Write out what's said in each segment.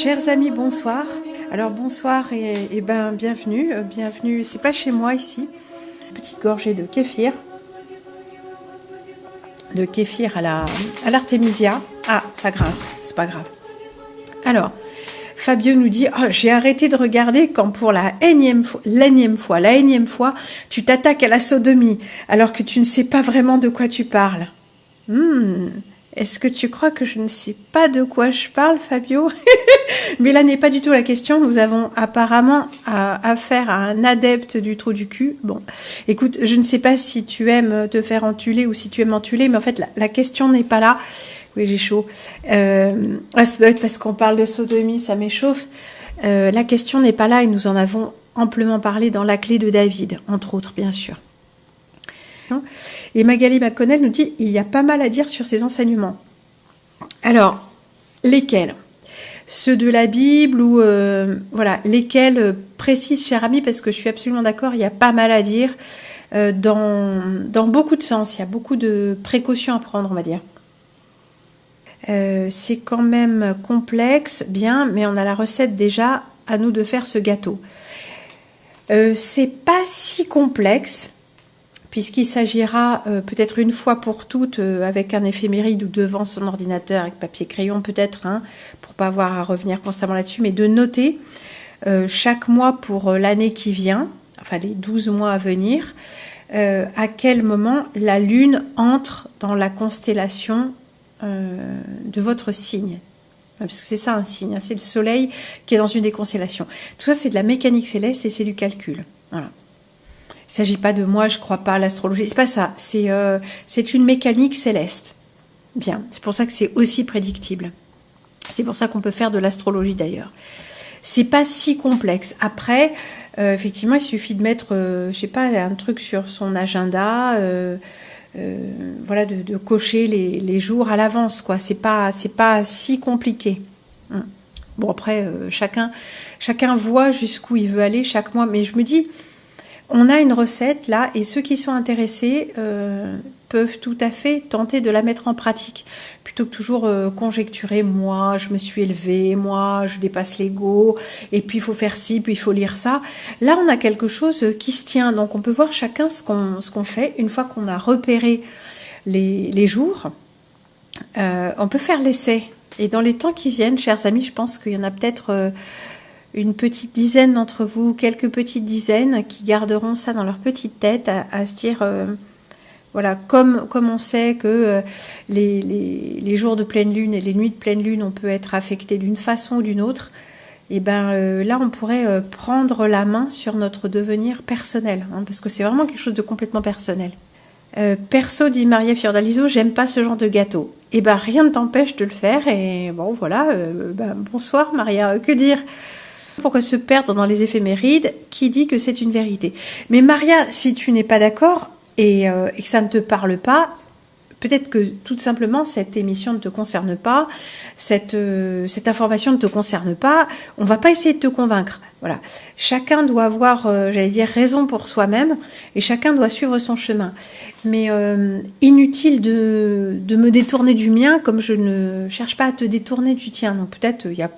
Chers amis, bonsoir. Alors bonsoir et bienvenue. Bienvenue, c'est pas chez moi ici. Petite gorgée de kéfir. De kéfir à l'artémisia. Ah, ça grince, c'est pas grave. Alors, Fabio nous dit j'ai arrêté de regarder quand pour la énième fois, tu t'attaques à la sodomie, alors que tu ne sais pas vraiment de quoi tu parles. Est-ce que tu crois que je ne sais pas de quoi je parle, Fabio? Mais là n'est pas du tout la question. Nous avons apparemment affaire à un adepte du trou du cul. Bon, écoute, je ne sais pas si tu aimes te faire entuler ou si tu aimes entuler, mais en fait, la question n'est pas là. Oui, j'ai chaud. Ça doit être parce qu'on parle de sodomie, ça m'échauffe. La question n'est pas là et nous en avons amplement parlé dans la clé de David, entre autres, bien sûr. Et Magali McConnell nous dit il y a pas mal à dire sur ces enseignements. Alors, lesquels? Ceux de la Bible ou voilà, lesquels précise, cher ami, parce que je suis absolument d'accord, il y a pas mal à dire dans beaucoup de sens. Il y a beaucoup de précautions à prendre, on va dire. C'est quand même complexe, bien, mais on a la recette déjà, à nous de faire ce gâteau. C'est pas si complexe, puisqu'il s'agira peut-être une fois pour toutes, avec un éphéméride ou devant son ordinateur, avec papier crayon peut-être, pour pas avoir à revenir constamment là-dessus, mais de noter chaque mois pour l'année qui vient, enfin les 12 mois à venir, à quel moment la Lune entre dans la constellation de votre signe. Parce que c'est ça un signe, c'est le Soleil qui est dans une des constellations. Tout ça, c'est de la mécanique céleste et c'est du calcul. Voilà. Il ne s'agit pas de moi, je ne crois pas à l'astrologie. C'est pas ça. C'est une mécanique céleste. Bien. C'est pour ça que c'est aussi prédictible. C'est pour ça qu'on peut faire de l'astrologie d'ailleurs. C'est pas si complexe. Après, effectivement, il suffit de mettre, je sais pas, un truc sur son agenda. Voilà, de cocher les jours à l'avance, quoi. C'est pas si compliqué. Bon, après, chacun voit jusqu'où il veut aller chaque mois. Mais je me dis, on a une recette là, et ceux qui sont intéressés peuvent tout à fait tenter de la mettre en pratique, plutôt que toujours conjecturer. Moi, je me suis élevée, moi, je dépasse l'ego, et puis il faut faire ci, puis il faut lire ça. Là, on a quelque chose qui se tient, donc on peut voir chacun ce qu'on fait. Une fois qu'on a repéré les jours, on peut faire l'essai. Et dans les temps qui viennent, chers amis, je pense qu'il y en a peut-être une petite dizaine d'entre vous, quelques petites dizaines, qui garderont ça dans leur petite tête, à se dire, voilà, comme on sait que les jours de pleine lune et les nuits de pleine lune, on peut être affecté d'une façon ou d'une autre, et là, on pourrait prendre la main sur notre devenir personnel, parce que c'est vraiment quelque chose de complètement personnel. Perso, dit Maria Fiordaliso, j'aime pas ce genre de gâteau. Et rien ne t'empêche de le faire, et bon, voilà, bonsoir Maria, que dire? Pourquoi se perdre dans les éphémérides? Qui dit que c'est une vérité? Mais Maria, si tu n'es pas d'accord et que ça ne te parle pas, peut-être que tout simplement cette émission ne te concerne pas, cette information ne te concerne pas, on va pas essayer de te convaincre. Voilà. Chacun doit avoir, j'allais dire, raison pour soi-même, et chacun doit suivre son chemin. Mais inutile de me détourner du mien, comme je ne cherche pas à te détourner du tien. Donc peut-être il y a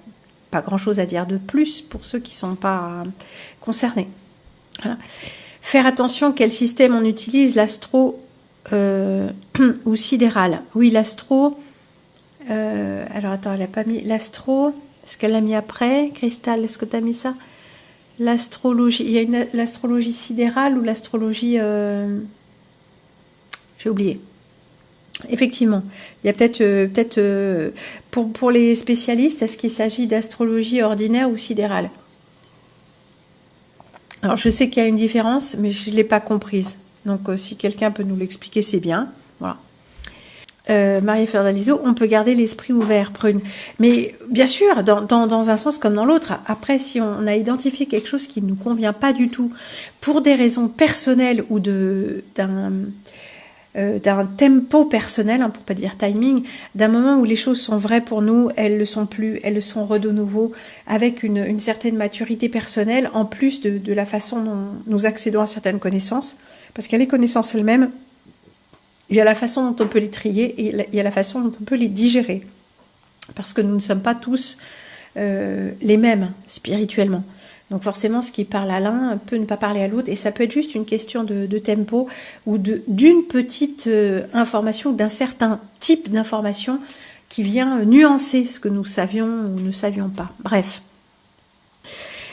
pas grand-chose à dire de plus pour ceux qui sont pas concernés. Voilà. Faire attention quel système on utilise, l'astro ou sidéral. Oui, l'astro. Alors attends, elle a pas mis l'astro. Est-ce qu'elle l'a mis après? Cristal, est-ce que tu as mis ça? L'astrologie. Il y a l'astrologie sidérale ou l'astrologie. J'ai oublié. Effectivement, il y a peut-être pour les spécialistes, est-ce qu'il s'agit d'astrologie ordinaire ou sidérale? Alors je sais qu'il y a une différence, mais je ne l'ai pas comprise. Donc si quelqu'un peut nous l'expliquer, c'est bien. Voilà. Maria Ferdaliso, on peut garder l'esprit ouvert, Prune. Mais bien sûr, dans un sens comme dans l'autre. Après, si on a identifié quelque chose qui ne nous convient pas du tout, pour des raisons personnelles ou d'un tempo personnel, pour pas dire timing, d'un moment où les choses sont vraies pour nous, elles le sont plus, elles le sont de nouveau, avec une certaine maturité personnelle, en plus de la façon dont nous accédons à certaines connaissances, parce qu'il y a les connaissances elles-mêmes, il y a la façon dont on peut les trier, et il y a la façon dont on peut les digérer, parce que nous ne sommes pas tous les mêmes spirituellement. Donc forcément, ce qui parle à l'un peut ne pas parler à l'autre, et ça peut être juste une question de tempo ou d'une petite information, d'un certain type d'information qui vient nuancer ce que nous savions ou ne savions pas. Bref.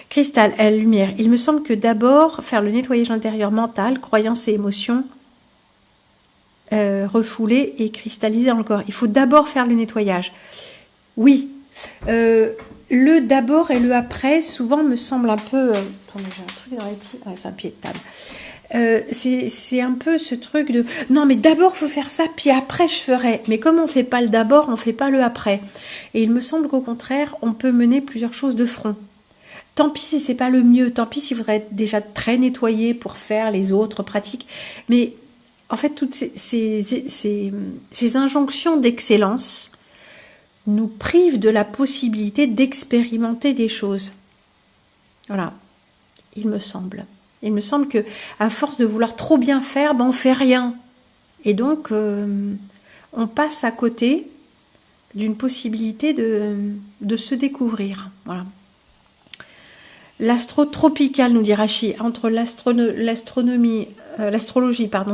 Cristal, lumière. Il me semble que d'abord, faire le nettoyage intérieur mental, croyances et émotions refoulées et cristallisées dans le corps. Il faut d'abord faire le nettoyage. Oui. Le d'abord et le après, souvent, me semble un peu... attendez, j'ai un truc dans les pieds. Ouais, c'est un pied de table. C'est un peu ce truc de... Non, mais d'abord, faut faire ça, puis après, je ferai. Mais comme on fait pas le d'abord, on fait pas le après. Et il me semble qu'au contraire, on peut mener plusieurs choses de front. Tant pis si c'est pas le mieux, tant pis s'il faudrait être déjà très nettoyé pour faire les autres pratiques. Mais en fait, toutes ces injonctions d'excellence nous privent de la possibilité d'expérimenter des choses. Voilà, il me semble. Il me semble que à force de vouloir trop bien faire, on fait rien. Et donc, on passe à côté d'une possibilité de se découvrir. Voilà. L'astro-tropical, nous dit Rachi, entre l'astrologie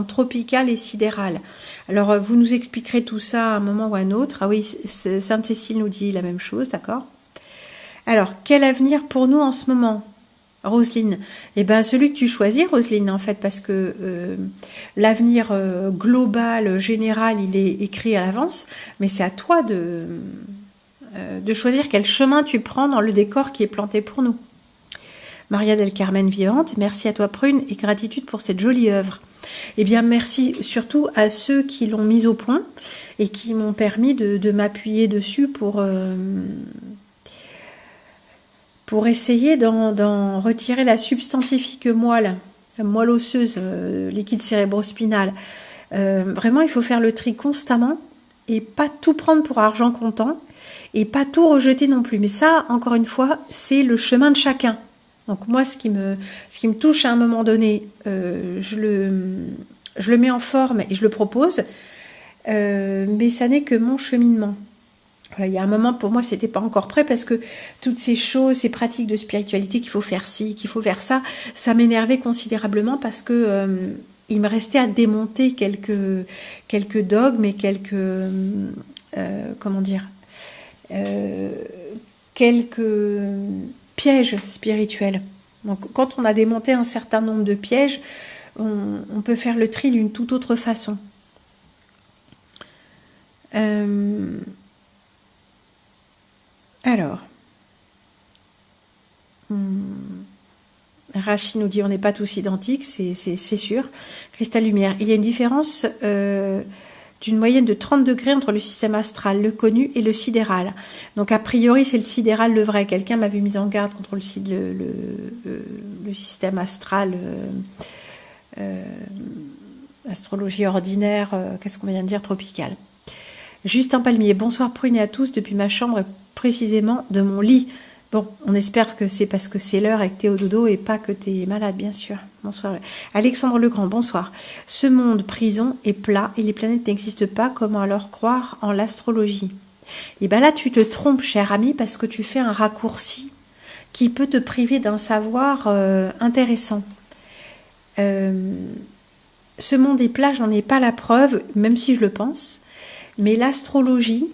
tropicale et sidérale. Alors, vous nous expliquerez tout ça à un moment ou à un autre. Ah oui, Sainte-Cécile nous dit la même chose, d'accord. Alors, quel avenir pour nous en ce moment, Roselyne? Eh bien, celui que tu choisis, Roselyne, en fait, parce que l'avenir global, général, il est écrit à l'avance, mais c'est à toi de choisir quel chemin tu prends dans le décor qui est planté pour nous. Maria del Carmen vivante, merci à toi Prune et gratitude pour cette jolie œuvre. Eh bien merci surtout à ceux qui l'ont mise au point et qui m'ont permis de m'appuyer dessus pour essayer d'en retirer la substantifique moelle, la moelle osseuse, liquide cérébrospinal. Vraiment, il faut faire le tri constamment et pas tout prendre pour argent comptant et pas tout rejeter non plus. Mais ça, encore une fois, c'est le chemin de chacun. Donc moi, ce qui me touche à un moment donné, je le mets en forme et je le propose, mais ça n'est que mon cheminement. Voilà, il y a un moment, pour moi, c'était pas encore prêt parce que toutes ces choses, ces pratiques de spiritualité, qu'il faut faire ci, qu'il faut faire ça, ça m'énervait considérablement parce que il me restait à démonter quelques dogmes et quelques pièges spirituels. Donc, quand on a démonté un certain nombre de pièges, on peut faire le tri d'une toute autre façon. Alors, Rachi nous dit on n'est pas tous identiques, c'est sûr. Cristal Lumière, il y a une différence d'une moyenne de 30 degrés entre le système astral, le connu et le sidéral. Donc a priori c'est le sidéral le vrai. Quelqu'un m'avait mis en garde contre le système astral, astrologie ordinaire, qu'est-ce qu'on vient de dire, tropicale. Justin Palmier, bonsoir Prune et à tous depuis ma chambre et précisément de mon lit. Bon, on espère que c'est parce que c'est l'heure et que t'es au dodo et pas que t'es malade, bien sûr. Bonsoir. Alexandre Legrand, bonsoir. Ce monde prison est plat et les planètes n'existent pas. Comment alors croire en l'astrologie? Et bien là, tu te trompes, cher ami, parce que tu fais un raccourci qui peut te priver d'un savoir intéressant. Ce monde est plat, j'en ai pas la preuve, même si je le pense. Mais l'astrologie,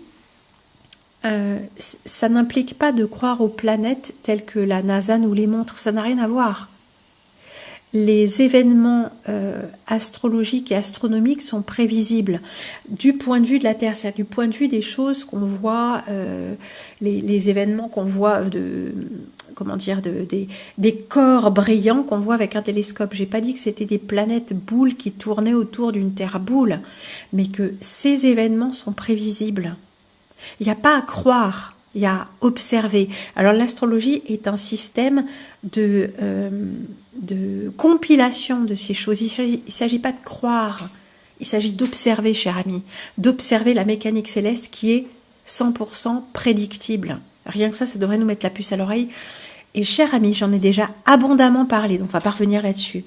ça n'implique pas de croire aux planètes telles que la NASA nous les montre, ça n'a rien à voir. Les événements astrologiques et astronomiques sont prévisibles du point de vue de la Terre, c'est-à-dire du point de vue des choses qu'on voit, les événements qu'on voit des corps brillants qu'on voit avec un télescope. J'ai pas dit que c'était des planètes boules qui tournaient autour d'une Terre boule, mais que ces événements sont prévisibles. Il n'y a pas à croire, il y a à observer. Alors l'astrologie est un système de compilation de ces choses. Il ne s'agit pas de croire, il s'agit d'observer, cher ami, d'observer la mécanique céleste qui est 100% prédictible. Rien que ça devrait nous mettre la puce à l'oreille. Et cher ami, j'en ai déjà abondamment parlé, donc on va pas revenir là-dessus.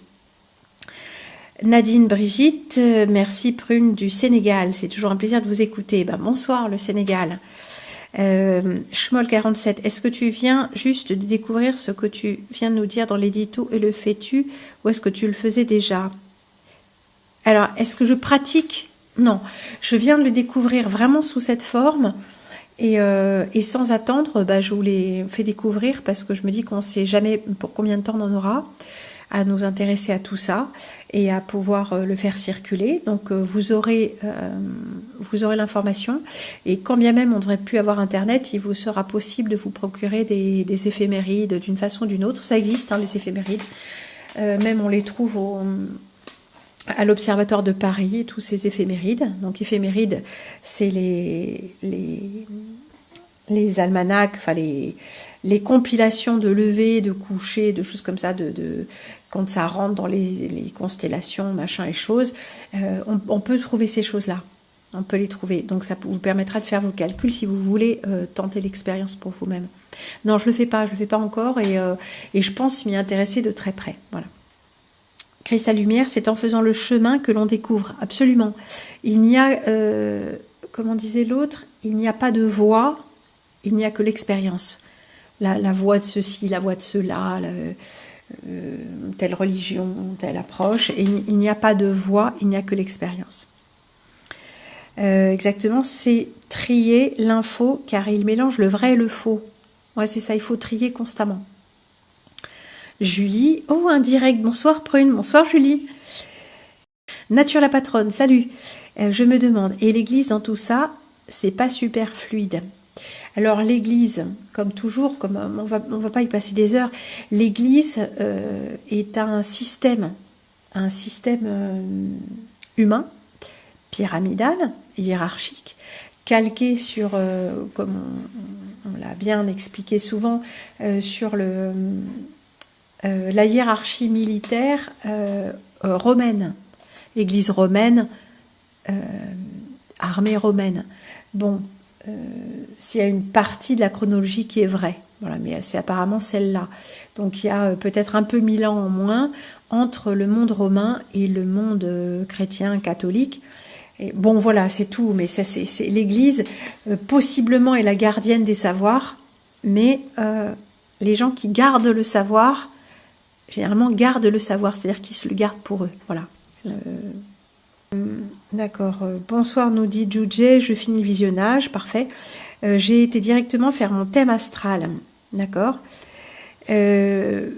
Nadine Brigitte, merci Prune du Sénégal, c'est toujours un plaisir de vous écouter. Bonsoir le Sénégal. Schmoll47, est-ce que tu viens juste de découvrir ce que tu viens de nous dire dans l'édito et le fais-tu, ou est-ce que tu le faisais déjà? Alors, est-ce que je pratique? Non, je viens de le découvrir vraiment sous cette forme et sans attendre, je vous l'ai fait découvrir parce que je me dis qu'on ne sait jamais pour combien de temps on en aura à nous intéresser à tout ça et à pouvoir le faire circuler. Donc vous aurez l'information et quand bien même on ne devrait plus avoir internet, il vous sera possible de vous procurer des éphémérides d'une façon ou d'une autre. Ça existe, les éphémérides. Même on les trouve à l'Observatoire de Paris, tous ces éphémérides. Donc éphémérides, c'est les almanachs, enfin les compilations de levées, de couchers, de choses comme ça, quand ça rentre dans les constellations, machin et choses, on peut trouver ces choses-là. On peut les trouver. Donc ça vous permettra de faire vos calculs si vous voulez tenter l'expérience pour vous-même. Non, je le fais pas encore et je pense m'y intéresser de très près. Voilà. Cristal Lumière, c'est en faisant le chemin que l'on découvre. Absolument. Il n'y a, comment disait l'autre, il n'y a pas de voie. Il n'y a que l'expérience. La voie de ceci, la voie de cela, telle religion, telle approche. Et il n'y a pas de voie, il n'y a que l'expérience. Exactement, c'est trier l'info car il mélange le vrai et le faux. Ouais, c'est ça, il faut trier constamment. Julie, oh, un direct. Bonsoir Prune, bonsoir Julie. Nature la patronne, salut. Je me demande, et l'église dans tout ça, c'est pas super fluide. Alors l'église, comme toujours, comme on va pas y passer des heures, l'église est un système humain, pyramidal, hiérarchique, calqué sur, comme on l'a bien expliqué souvent, sur la hiérarchie militaire romaine, église romaine, armée romaine. Bon. S'il y a une partie de la chronologie qui est vraie, voilà, mais c'est apparemment celle-là. Donc il y a peut-être un peu 1000 ans en moins entre le monde romain et le monde chrétien catholique. Et bon, voilà, c'est tout. Mais ça, c'est l'Église possiblement est la gardienne des savoirs, mais les gens qui gardent le savoir, généralement gardent le savoir, c'est-à-dire qu'ils se le gardent pour eux. Voilà. D'accord. Bonsoir, nous dit Jujé, je finis le visionnage, parfait. J'ai été directement faire mon thème astral. D'accord. Le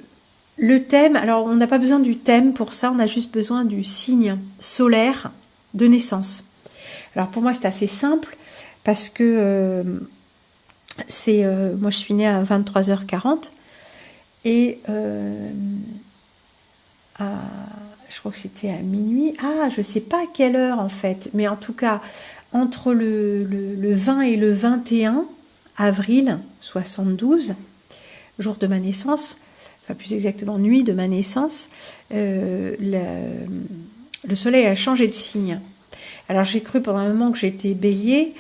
thème, alors on n'a pas besoin du thème pour ça, on a juste besoin du signe solaire de naissance. Alors pour moi c'est assez simple parce que moi je suis née à 23h40 et je crois que c'était à minuit. Ah, je sais pas à quelle heure en fait, mais en tout cas, entre le 20 et le 21 avril 72, jour de ma naissance, enfin plus exactement nuit de ma naissance, le soleil a changé de signe. Alors j'ai cru pendant un moment que j'étais bélier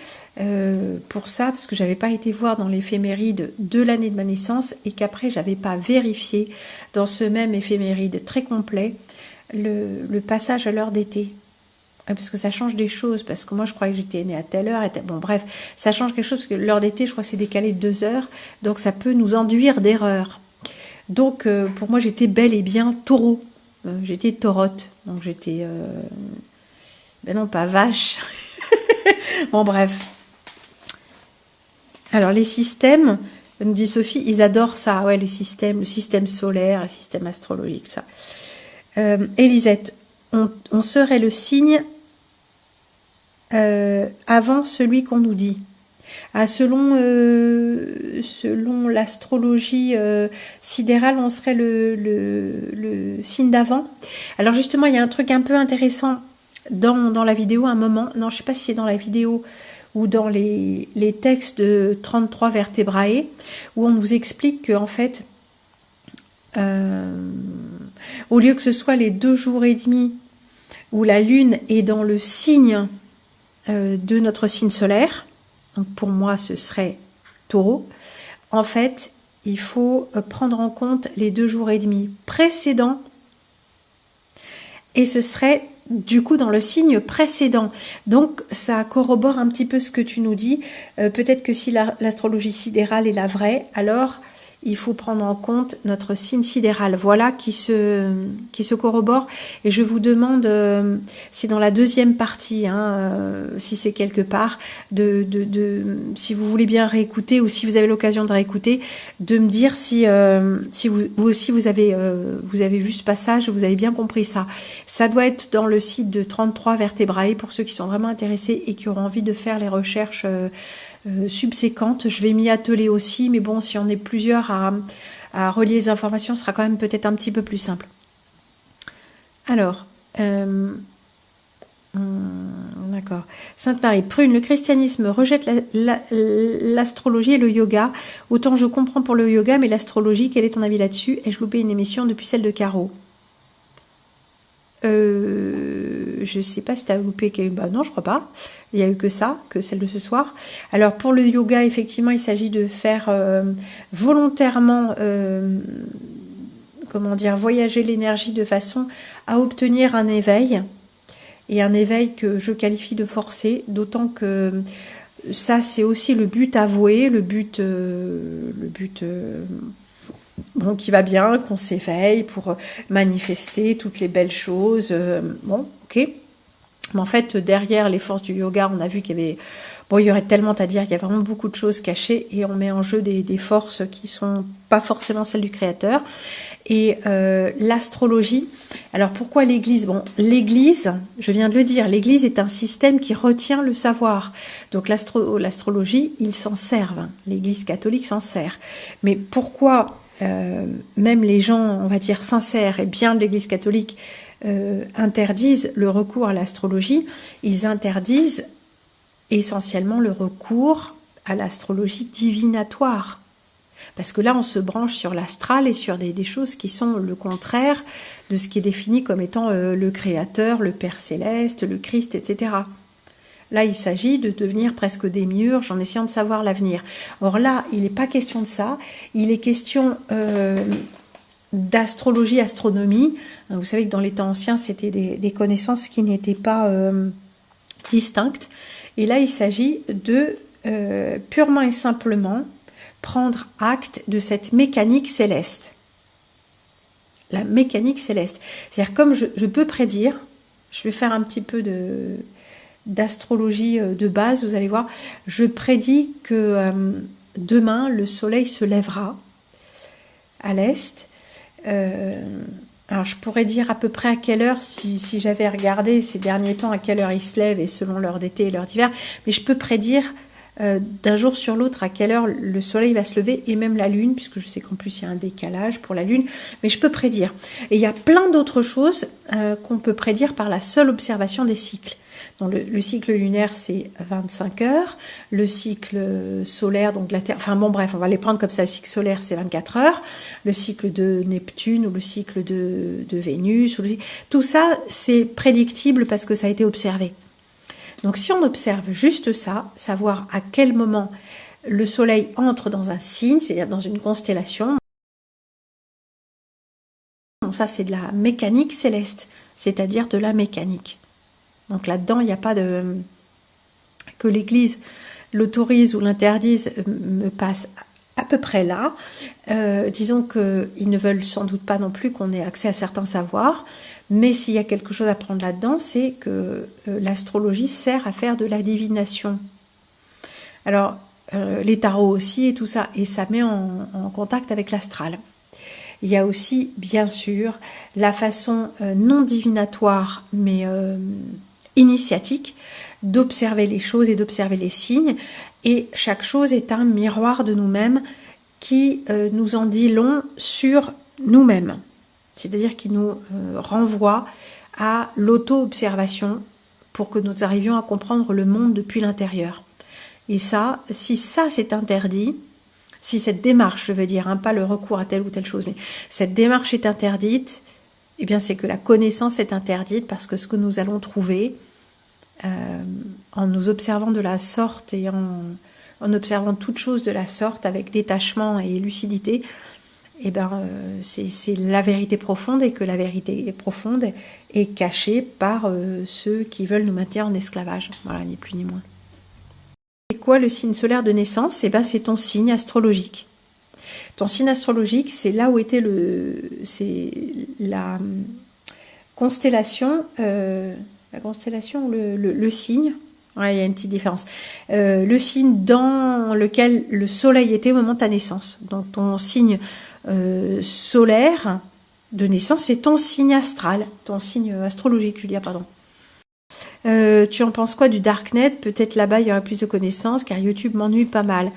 pour ça, parce que j'avais pas été voir dans l'éphéméride de l'année de ma naissance et qu'après j'avais pas vérifié dans ce même éphéméride très complet le passage à l'heure d'été. Parce que ça change des choses, parce que moi je croyais que j'étais née à telle heure, bon bref, ça change quelque chose, parce que l'heure d'été je crois que c'est décalé de 2 heures, donc ça peut nous enduire d'erreurs. Donc pour moi j'étais bel et bien taureau, j'étais taurote, donc j'étais, ben non pas vache, bon bref. Alors les systèmes, nous dit Sophie, ils adorent ça, ouais les systèmes, le système solaire, le système astrologique, ça. Elisette, on serait le signe avant celui qu'on nous dit. Ah, selon l'astrologie sidérale, on serait le signe d'avant. Alors justement, il y a un truc un peu intéressant dans la vidéo, un moment. Non, je sais pas si c'est dans la vidéo ou dans les textes de 33 Vertebrae, où on nous explique que en fait, au lieu que ce soit les 2 jours et demi où la lune est dans le signe de notre signe solaire, donc pour moi ce serait Taureau, en fait il faut prendre en compte les 2 jours et demi précédents et ce serait du coup dans le signe précédent. Donc ça corrobore un petit peu ce que tu nous dis. Peut-être que si l'astrologie sidérale est la vraie, alors il faut prendre en compte notre signe sidéral. Voilà qui se corrobore. Et je vous demande, si dans la deuxième partie, si c'est quelque part, si vous voulez bien réécouter ou si vous avez l'occasion de réécouter, de me dire si vous aussi vous avez vu ce passage, vous avez bien compris ça. Ça doit être dans le site de 33 Vertebrae pour ceux qui sont vraiment intéressés et qui auront envie de faire les recherches subséquentes. Je vais m'y atteler aussi, mais bon, si on est plusieurs à relier les informations, ce sera quand même peut-être un petit peu plus simple. Alors, d'accord. Sainte Marie, Prune, le christianisme rejette l'astrologie et le yoga. Autant je comprends pour le yoga, mais l'astrologie, quel est ton avis là-dessus? Ai-je loupé une émission depuis celle de Caro? Je sais pas si tu as loupé. Bah non, je crois pas. Il y a eu que ça, que celle de ce soir. Alors pour le yoga, effectivement, il s'agit de faire volontairement, comment dire, voyager l'énergie de façon à obtenir un éveil. Et un éveil que je qualifie de forcé, d'autant que ça, c'est aussi le but avoué, le but bon, qui va bien, qu'on s'éveille pour manifester toutes les belles choses. Bon, ok. Mais en fait, derrière les forces du yoga, on a vu qu'il y avait... Bon, il y aurait tellement à dire, il y a vraiment beaucoup de choses cachées et on met en jeu des forces qui sont pas forcément celles du créateur. Et l'astrologie, alors pourquoi l'Église? Bon, l'Église, je viens de le dire, l'Église est un système qui retient le savoir. Donc l'astrologie, ils s'en servent. L'Église catholique s'en sert. Mais pourquoi même les gens, on va dire, sincères et bien de l'Église catholique interdisent le recours à l'astrologie? Ils interdisent essentiellement le recours à l'astrologie divinatoire. Parce que là, on se branche sur l'astral et sur des choses qui sont le contraire de ce qui est défini comme étant le Créateur, le Père Céleste, le Christ, etc. Là, il s'agit de devenir presque démiurge en essayant de savoir l'avenir. Or là, il n'est pas question de ça. Il est question d'astrologie, astronomie. Vous savez que dans les temps anciens, c'était des connaissances qui n'étaient pas distinctes. Et là, il s'agit de purement et simplement prendre acte de cette mécanique céleste. La mécanique céleste. C'est-à-dire, comme je peux prédire, je vais faire un petit peu d'astrologie de base, vous allez voir, je prédis que demain, le soleil se lèvera à l'est. Alors, je pourrais dire à peu près à quelle heure, si j'avais regardé ces derniers temps, à quelle heure il se lève, et selon l'heure d'été et l'heure d'hiver, mais je peux prédire d'un jour sur l'autre à quelle heure le soleil va se lever, et même la lune, puisque je sais qu'en plus il y a un décalage pour la lune, mais je peux prédire. Et il y a plein d'autres choses qu'on peut prédire par la seule observation des cycles. Donc le cycle lunaire, c'est 25 heures, le cycle solaire, donc la Terre, enfin bon bref, on va les prendre comme ça, le cycle solaire, c'est 24 heures, le cycle de Neptune ou le cycle de Vénus, tout ça, c'est prédictible parce que ça a été observé. Donc si on observe juste ça, savoir à quel moment le soleil entre dans un signe, c'est-à-dire dans une constellation, bon, ça c'est de la mécanique céleste, c'est-à-dire de la mécanique. Donc là-dedans, il n'y a pas de... que l'Église l'autorise ou l'interdise me passe à peu près là. Disons qu'ils ne veulent sans doute pas non plus qu'on ait accès à certains savoirs, mais s'il y a quelque chose à prendre là-dedans, c'est que l'astrologie sert à faire de la divination. Alors, les tarots aussi et tout ça, et ça met en contact avec l'astral. Il y a aussi, bien sûr, la façon non divinatoire, mais initiatique, d'observer les choses et d'observer les signes. Et chaque chose est un miroir de nous-mêmes qui nous en dit long sur nous-mêmes. C'est-à-dire qui nous renvoie à l'auto-observation pour que nous arrivions à comprendre le monde depuis l'intérieur. Et ça, si ça c'est interdit, si cette démarche, je veux dire, pas le recours à telle ou telle chose, mais cette démarche est interdite, eh bien c'est que la connaissance est interdite, parce que ce que nous allons trouver en nous observant de la sorte et en observant toute chose de la sorte avec détachement et lucidité, eh ben, c'est la vérité profonde, et que la vérité profonde est cachée par ceux qui veulent nous maintenir en esclavage. Voilà, ni plus ni moins. C'est quoi le signe solaire de naissance? Eh ben, c'est ton signe astrologique. Ton signe astrologique, c'est là où était c'est la constellation, ou le signe. Ouais, il y a une petite différence. Le signe dans lequel le soleil était au moment de ta naissance. Donc ton signe solaire de naissance, c'est ton signe astral, ton signe astrologique, Julia, pardon. Tu en penses quoi du Darknet? Peut-être là-bas il y aurait plus de connaissances, car YouTube m'ennuie pas mal.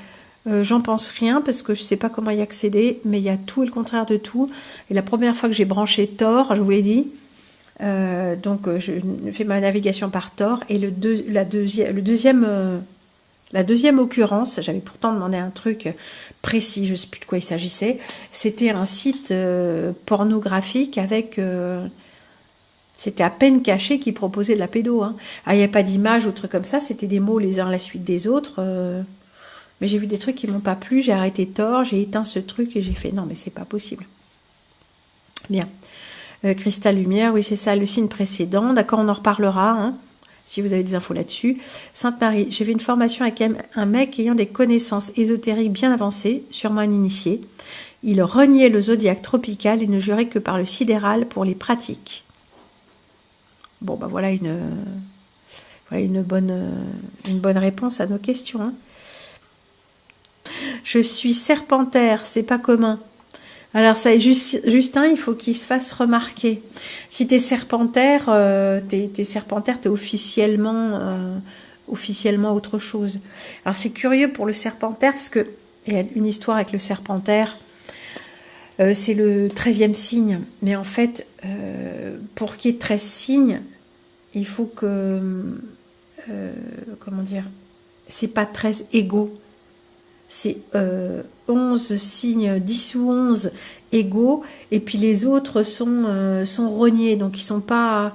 J'en pense rien parce que je sais pas comment y accéder, mais il y a tout et le contraire de tout. Et la première fois que j'ai branché Tor, je vous l'ai dit, donc je fais ma navigation par Tor, et la deuxième occurrence, j'avais pourtant demandé un truc précis, je sais plus de quoi il s'agissait, c'était un site pornographique avec... c'était à peine caché qui proposait de la pédo. Hein. Ah, il n'y a pas d'image ou truc comme ça, c'était des mots les uns à la suite des autres. Mais j'ai vu des trucs qui m'ont pas plu, j'ai arrêté Tor, j'ai éteint ce truc et j'ai fait non mais c'est pas possible. Bien. Cristal Lumière, oui c'est ça, le signe précédent. D'accord, on en reparlera, hein, si vous avez des infos là-dessus. Sainte-Marie, j'ai fait une formation avec un mec ayant des connaissances ésotériques bien avancées, sûrement un initié. Il reniait le zodiaque tropical et ne jurait que par le sidéral pour les pratiques. Bon, bah voilà une bonne réponse à nos questions. Hein. Je suis serpentaire, c'est pas commun. Alors ça, Justin, il faut qu'il se fasse remarquer. Si t'es serpentaire, t'es officiellement autre chose. Alors c'est curieux pour le serpentaire, parce que il y a une histoire avec le serpentaire. C'est le 13e signe. Mais en fait, pour qu'il y ait 13 signes, il faut que... comment dire, c'est pas 13 égaux. C'est 11 signes, 10 ou 11 égaux, et puis les autres sont reniés, donc ils sont pas...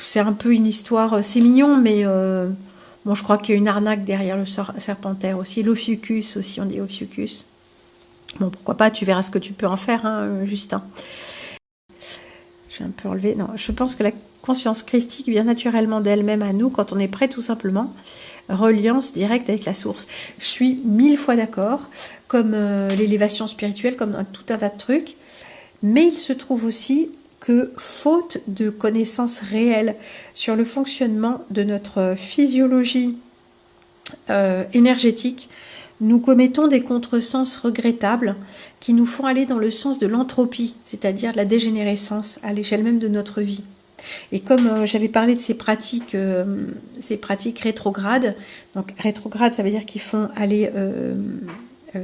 C'est un peu une histoire, c'est mignon, mais bon, je crois qu'il y a une arnaque derrière le serpentaire aussi. L'Ophiuchus aussi, on dit Ophiuchus. Bon, pourquoi pas, tu verras ce que tu peux en faire, hein, Justin. J'ai un peu enlevé... Non, je pense que la conscience christique vient naturellement d'elle-même à nous quand on est prêt, tout simplement. Reliance directe avec la source. Je suis 1000 fois d'accord, comme l'élévation spirituelle, comme tout un tas de trucs, mais il se trouve aussi que, faute de connaissances réelles sur le fonctionnement de notre physiologie énergétique, nous commettons des contresens regrettables qui nous font aller dans le sens de l'entropie, c'est-à-dire de la dégénérescence à l'échelle même de notre vie. Et comme j'avais parlé de ces pratiques rétrogrades, donc rétrogrades, ça veut dire qu'ils font aller,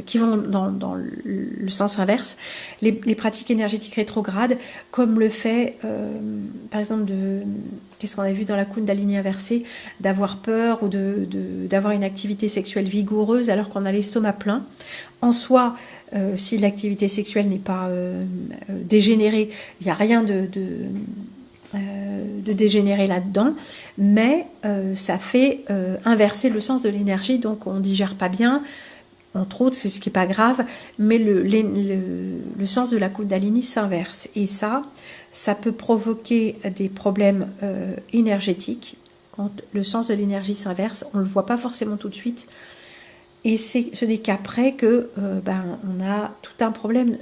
qui vont dans le sens inverse, les pratiques énergétiques rétrogrades, comme le fait, par exemple, qu'est-ce qu'on a vu dans la Kundalini inversée, d'avoir peur ou d'avoir une activité sexuelle vigoureuse alors qu'on a l'estomac plein. En soi, si l'activité sexuelle n'est pas dégénérée, il n'y a rien de dégénérer là-dedans, mais ça fait inverser le sens de l'énergie, donc on digère pas bien, entre autres, c'est ce qui est pas grave, mais le sens de la Kundalini s'inverse, et ça peut provoquer des problèmes énergétiques. Quand le sens de l'énergie s'inverse, on le voit pas forcément tout de suite, et ce n'est qu'après que on a tout un problème,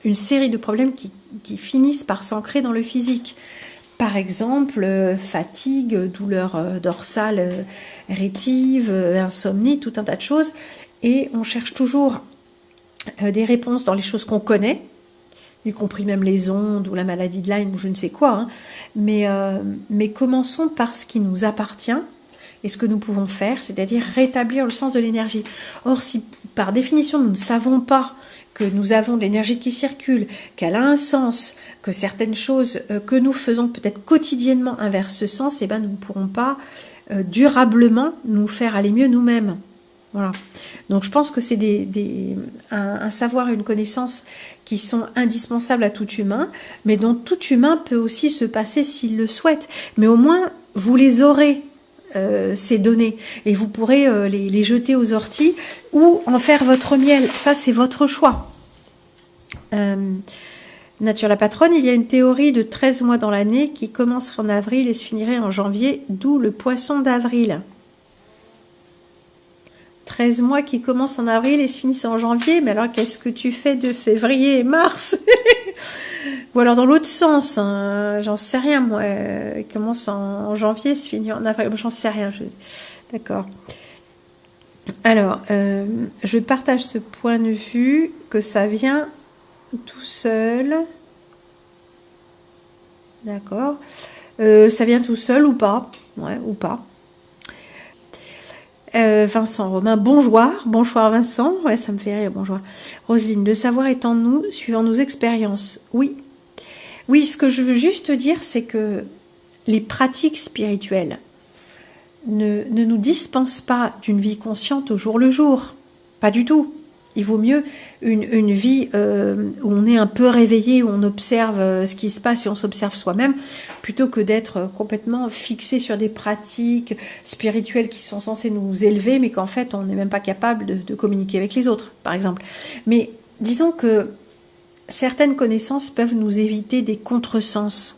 une série de problèmes qui finissent par s'ancrer dans le physique. Par exemple, fatigue, douleur dorsale rétive, insomnie, tout un tas de choses. Et on cherche toujours des réponses dans les choses qu'on connaît, y compris même les ondes ou la maladie de Lyme ou je ne sais quoi. Hein. Mais commençons par ce qui nous appartient et ce que nous pouvons faire, c'est-à-dire rétablir le sens de l'énergie. Or, si par définition nous ne savons pas que nous avons de l'énergie qui circule, qu'elle a un sens, que certaines choses que nous faisons peut-être quotidiennement inversent ce sens, eh ben, nous ne pourrons pas durablement nous faire aller mieux nous-mêmes. Voilà. Donc je pense que c'est un savoir et une connaissance qui sont indispensables à tout humain, mais dont tout humain peut aussi se passer s'il le souhaite. Mais au moins, vous les aurez. ces données et vous pourrez les jeter aux orties ou en faire votre miel. Ça, c'est votre choix. Nature la patronne, il y a une théorie de 13 mois dans l'année qui commencerait en avril et se finirait en janvier, d'où le poisson d'avril. 13 mois qui commencent en avril et se finissent en janvier, mais alors qu'est-ce que tu fais de février et mars? Ou alors dans l'autre sens, hein, j'en sais rien moi, il commence en janvier, se finit en avril, j'en sais rien. D'accord. Alors, je partage ce point de vue que ça vient tout seul. D'accord. Ça vient tout seul ou pas? Ouais, ou pas. Vincent Romain, bonjour Vincent, ouais, ça me fait rire, bonjour. Roselyne, le savoir est en nous, suivant nos expériences. Oui, ce que je veux juste dire, c'est que les pratiques spirituelles ne nous dispensent pas d'une vie consciente au jour le jour, pas du tout. Il vaut mieux une vie où on est un peu réveillé, où on observe ce qui se passe et on s'observe soi-même, plutôt que d'être complètement fixé sur des pratiques spirituelles qui sont censées nous élever, mais qu'en fait on n'est même pas capable de communiquer avec les autres, par exemple. Mais disons que certaines connaissances peuvent nous éviter des contresens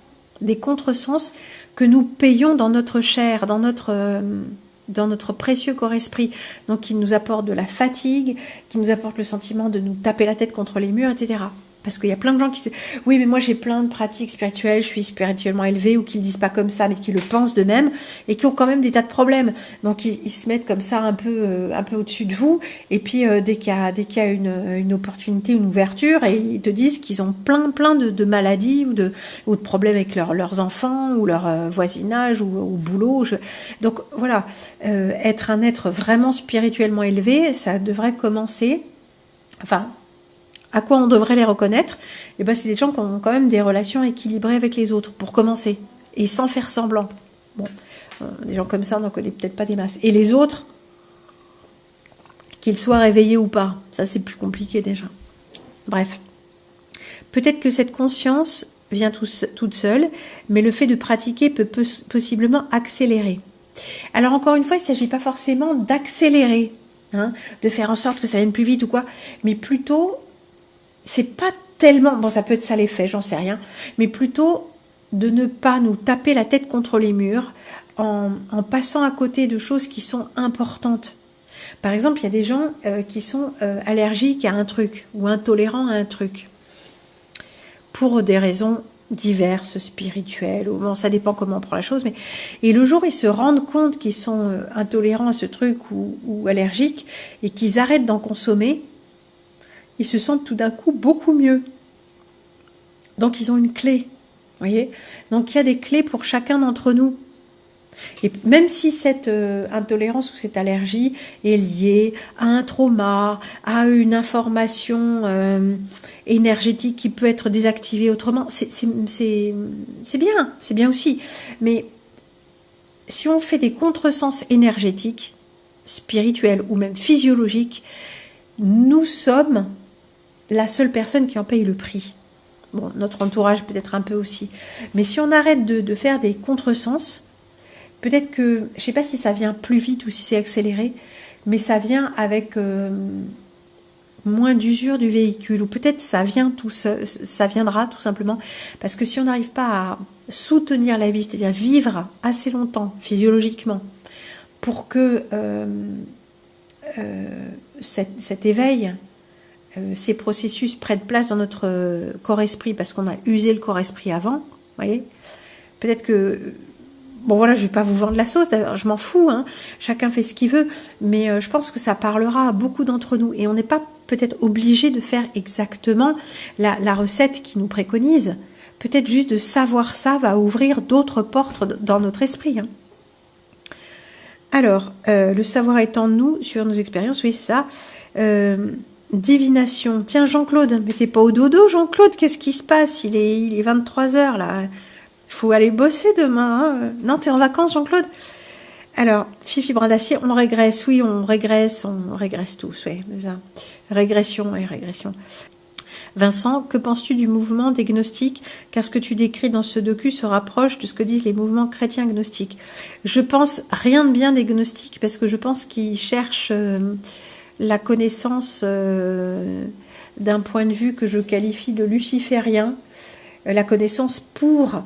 que nous payons dans notre chair, dans notre précieux corps esprit, donc qui nous apporte de la fatigue, qui nous apporte le sentiment de nous taper la tête contre les murs, etc. Parce qu'il y a plein de gens qui disent « Oui, mais moi j'ai plein de pratiques spirituelles, je suis spirituellement élevée » ou qui le disent pas comme ça, mais qui le pensent d'eux-mêmes et qui ont quand même des tas de problèmes. Donc ils se mettent comme ça un peu au-dessus de vous et puis dès qu'il y a une opportunité, une ouverture, et ils te disent qu'ils ont plein de maladies ou de problèmes avec leurs enfants ou leur voisinage ou au boulot. Donc voilà, être un être vraiment spirituellement élevé, ça devrait commencer... Enfin... À quoi on devrait les reconnaître? Eh ben, c'est des gens qui ont quand même des relations équilibrées avec les autres, pour commencer, et sans faire semblant. Bon, des gens comme ça, on n'en connaît peut-être pas des masses. Et les autres, qu'ils soient réveillés ou pas, ça c'est plus compliqué déjà. Bref, peut-être que cette conscience vient toute seule, mais le fait de pratiquer peut possiblement accélérer. Alors encore une fois, il ne s'agit pas forcément d'accélérer, hein, de faire en sorte que ça vienne plus vite ou quoi, mais plutôt... C'est pas tellement, bon ça peut être ça l'effet, j'en sais rien, mais plutôt de ne pas nous taper la tête contre les murs en passant à côté de choses qui sont importantes. Par exemple, il y a des gens qui sont allergiques à un truc ou intolérants à un truc pour des raisons diverses, spirituelles, ou bon, ça dépend comment on prend la chose, mais et le jour où ils se rendent compte qu'ils sont intolérants à ce truc ou allergiques et qu'ils arrêtent d'en consommer, ils se sentent tout d'un coup beaucoup mieux. Donc ils ont une clé, voyez. Donc il y a des clés pour chacun d'entre nous. Et même si cette intolérance ou cette allergie est liée à un trauma, à une information énergétique qui peut être désactivée autrement, c'est bien aussi. Mais si on fait des contresens énergétiques, spirituels ou même physiologiques, nous sommes la seule personne qui en paye le prix. Bon, notre entourage peut-être un peu aussi. Mais si on arrête de faire des contresens, peut-être que, je ne sais pas si ça vient plus vite ou si c'est accéléré, mais ça vient avec moins d'usure du véhicule, ou peut-être ça viendra tout simplement, parce que si on n'arrive pas à soutenir la vie, c'est-à-dire vivre assez longtemps physiologiquement, pour que cet éveil, ces processus prennent place dans notre corps-esprit parce qu'on a usé le corps-esprit avant, vous voyez. Peut-être que, bon voilà, je vais pas vous vendre la sauce, d'ailleurs, je m'en fous, hein, chacun fait ce qu'il veut, mais je pense que ça parlera à beaucoup d'entre nous et on n'est pas peut-être obligé de faire exactement la recette qui nous préconise. Peut-être juste de savoir ça va ouvrir d'autres portes dans notre esprit, hein. Alors, le savoir est en nous, sur nos expériences, oui, c'est ça. Divination. Tiens, Jean-Claude, mais t'es pas au dodo, Jean-Claude, qu'est-ce qui se passe? Il est 23h, là. Il faut aller bosser demain, hein. Non, t'es en vacances, Jean-Claude? Alors, Fifi Brindacier, on régresse, oui, on régresse tous, oui, c'est ça. Régression et régression. Vincent, que penses-tu du mouvement des gnostiques? Car ce que tu décris dans ce docu se rapproche de ce que disent les mouvements chrétiens gnostiques. Je pense rien de bien des gnostiques, parce que je pense qu'ils cherchent la connaissance d'un point de vue que je qualifie de luciférien, la connaissance pour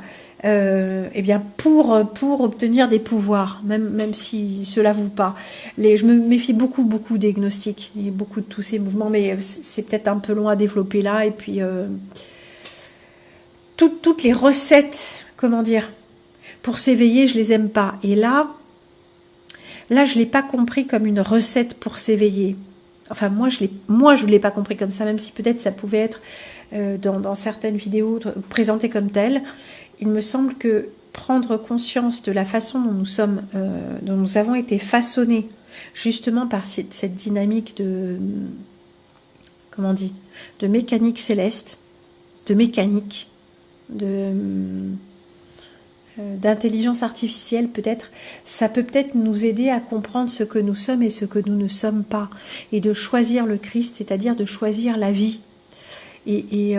obtenir des pouvoirs, même si cela vous pas. Je me méfie beaucoup des gnostiques et beaucoup de tous ces mouvements, mais c'est peut-être un peu long à développer là. Et puis toutes les recettes, comment dire, pour s'éveiller, je les aime pas. Et là, je l'ai pas compris comme une recette pour s'éveiller. Enfin, moi, je l'ai pas compris comme ça, même si peut-être ça pouvait être dans certaines vidéos présentées comme telles. Il me semble que prendre conscience de la façon dont nous avons été façonnés, justement par cette dynamique de mécanique céleste, d'intelligence artificielle peut-être, ça peut peut-être nous aider à comprendre ce que nous sommes et ce que nous ne sommes pas, et de choisir le Christ, c'est-à-dire de choisir la vie. Et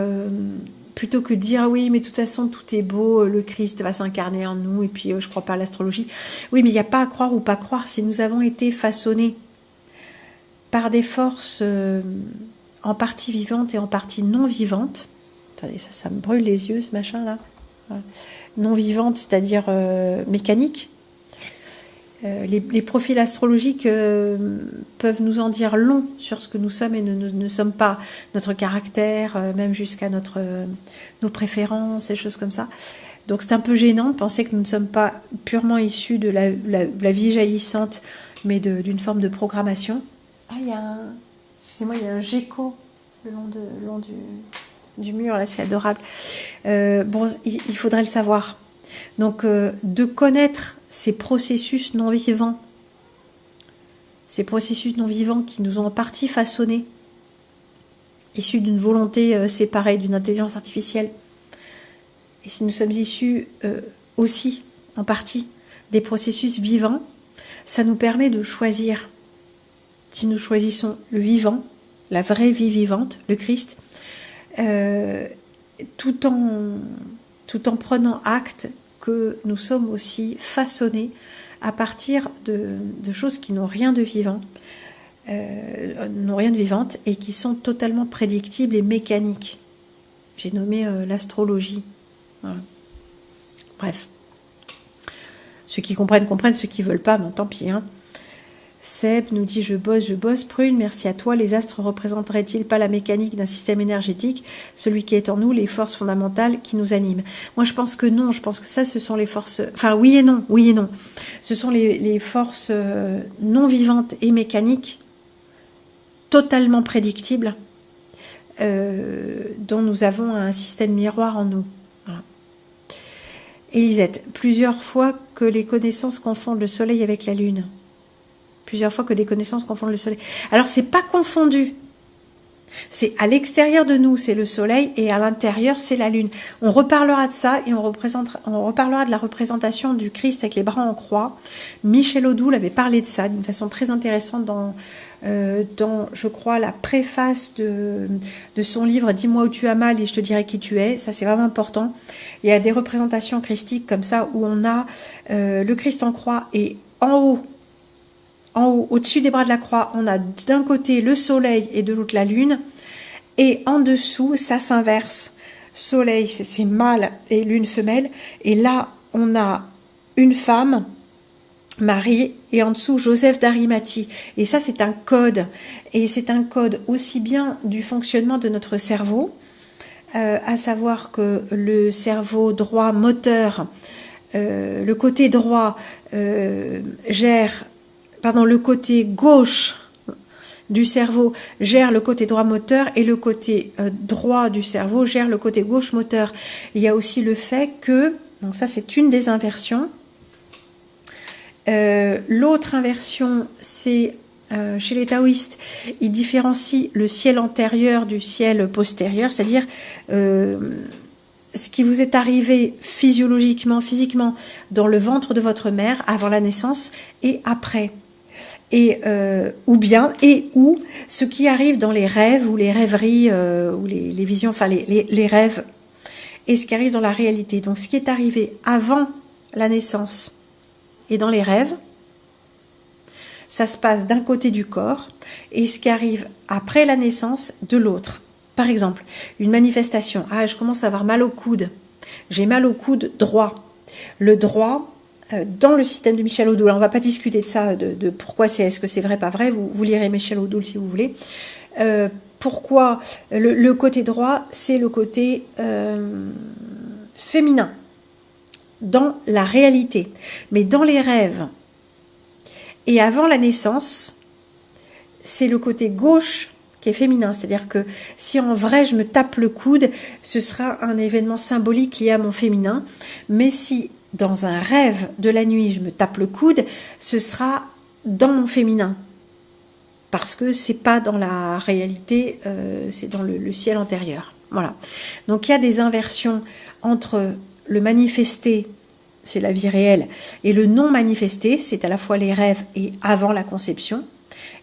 plutôt que de dire oui, mais de toute façon tout est beau, le Christ va s'incarner en nous, et puis je crois pas à l'astrologie. Oui, mais il n'y a pas à croire ou pas croire. Si nous avons été façonnés par des forces en partie vivantes et en partie non vivantes, attendez, ça me brûle les yeux ce machin là. Voilà. Non vivantes, c'est-à-dire mécaniques. Les profils astrologiques peuvent nous en dire long sur ce que nous sommes et ne sommes pas, notre caractère, même jusqu'à nos préférences et choses comme ça. Donc c'est un peu gênant de penser que nous ne sommes pas purement issus de la vie jaillissante, mais d'une forme de programmation. Ah, excusez-moi, il y a un gecko le long du mur, là, c'est adorable. Il faudrait le savoir. Donc, de connaître ces processus non vivants qui nous ont en partie façonnés, issus d'une volonté séparée d'une intelligence artificielle. Et si nous sommes issus aussi, en partie, des processus vivants, ça nous permet de choisir. Si nous choisissons le vivant, la vraie vie vivante, le Christ, tout en prenant acte que nous sommes aussi façonnés à partir de choses qui n'ont rien de vivant, et qui sont totalement prédictibles et mécaniques. J'ai nommé l'astrologie. Voilà. Bref. Ceux qui comprennent, ceux qui veulent pas, bon, tant pis. Hein. Seb nous dit je bosse. Prune, merci à toi. Les astres représenteraient-ils pas la mécanique d'un système énergétique, celui qui est en nous, les forces fondamentales qui nous animent? Moi, je pense que non. Je pense que ça, ce sont les forces. Enfin, oui et non. Ce sont les forces non vivantes et mécaniques, totalement prédictibles, dont nous avons un système miroir en nous. Voilà. Élisette, plusieurs fois que les connaissances confondent le soleil avec la lune. Plusieurs fois que des connaissances confondent le soleil. Alors, c'est pas confondu. C'est à l'extérieur de nous, c'est le soleil, et à l'intérieur, c'est la lune. On reparlera de ça, et on reparlera de la représentation du Christ avec les bras en croix. Michel Audoul avait parlé de ça d'une façon très intéressante dans je crois, la préface de son livre « Dis-moi où tu as mal et je te dirai qui tu es ». Ça, c'est vraiment important. Il y a des représentations christiques comme ça, où on a le Christ en croix, et en haut, au-dessus des bras de la croix, on a d'un côté le soleil et de l'autre la lune. Et en dessous, ça s'inverse. Soleil, c'est mâle et lune femelle. Et là, on a une femme, Marie, et en dessous, Joseph d'Arimathie. Et ça, c'est un code. Et c'est un code aussi bien du fonctionnement de notre cerveau, à savoir que le cerveau droit moteur, le côté droit le côté gauche du cerveau gère le côté droit moteur, et le côté droit du cerveau gère le côté gauche moteur. Il y a aussi le fait que, donc ça c'est une des inversions, l'autre inversion c'est chez les taoïstes, ils différencient le ciel antérieur du ciel postérieur, c'est-à-dire ce qui vous est arrivé physiquement dans le ventre de votre mère avant la naissance et après. ou ce qui arrive dans les rêves ou les rêveries ou les visions, enfin les rêves, et ce qui arrive dans la réalité. Donc ce qui est arrivé avant la naissance et dans les rêves, ça se passe d'un côté du corps, et ce qui arrive après la naissance de l'autre. Par exemple, une manifestation. Ah, je commence à avoir mal au coude. J'ai mal au coude droit. Le droit, dans le système de Michel Odoul, on ne va pas discuter de ça, de pourquoi est-ce que c'est vrai, pas vrai, vous lirez Michel Odoul si vous voulez. Pourquoi le côté droit, c'est le côté féminin, dans la réalité. Mais dans les rêves, et avant la naissance, c'est le côté gauche qui est féminin. C'est-à-dire que si en vrai je me tape le coude, ce sera un événement symbolique lié à mon féminin. Mais si dans un rêve de la nuit je me tape le coude, ce sera dans mon féminin. Parce que c'est pas dans la réalité, c'est dans le ciel antérieur. Voilà. Donc il y a des inversions entre le manifesté, c'est la vie réelle, et le non manifesté, c'est à la fois les rêves et avant la conception.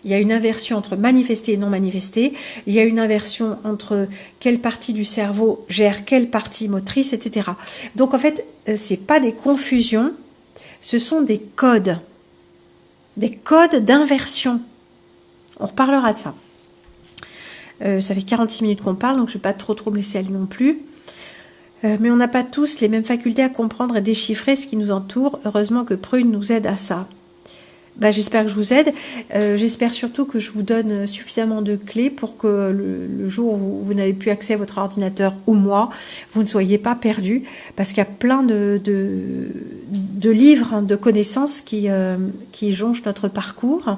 Il y a une inversion entre manifesté et non manifesté. Il y a une inversion entre quelle partie du cerveau gère quelle partie motrice, etc. Donc en fait, c'est pas des confusions, ce sont des codes d'inversion. On reparlera de ça. Ça fait 46 minutes qu'on parle, donc je ne vais pas trop me laisser aller non plus. Mais on n'a pas tous les mêmes facultés à comprendre et déchiffrer ce qui nous entoure. Heureusement que Prune nous aide à ça. J'espère que je vous aide. J'espère surtout que je vous donne suffisamment de clés pour que le jour où vous n'avez plus accès à votre ordinateur ou moi, vous ne soyez pas perdus. Parce qu'il y a plein de livres, de connaissances qui jonchent notre parcours.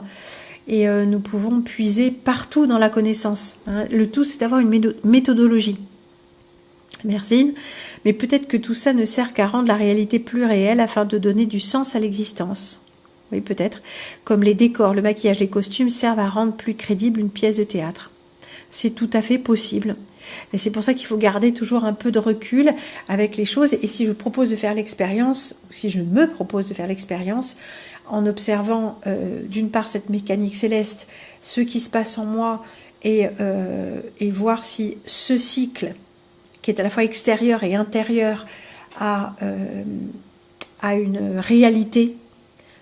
Et nous pouvons puiser partout dans la connaissance. Le tout, c'est d'avoir une méthodologie. Merci. Mais peut-être que tout ça ne sert qu'à rendre la réalité plus réelle afin de donner du sens à l'existence. Oui, peut-être. Comme les décors, le maquillage, les costumes servent à rendre plus crédible une pièce de théâtre. C'est tout à fait possible. Et c'est pour ça qu'il faut garder toujours un peu de recul avec les choses. Et si je propose de faire l'expérience, ou si je me propose de faire l'expérience, en observant d'une part cette mécanique céleste, ce qui se passe en moi, et voir si ce cycle, qui est à la fois extérieur et intérieur, a une réalité,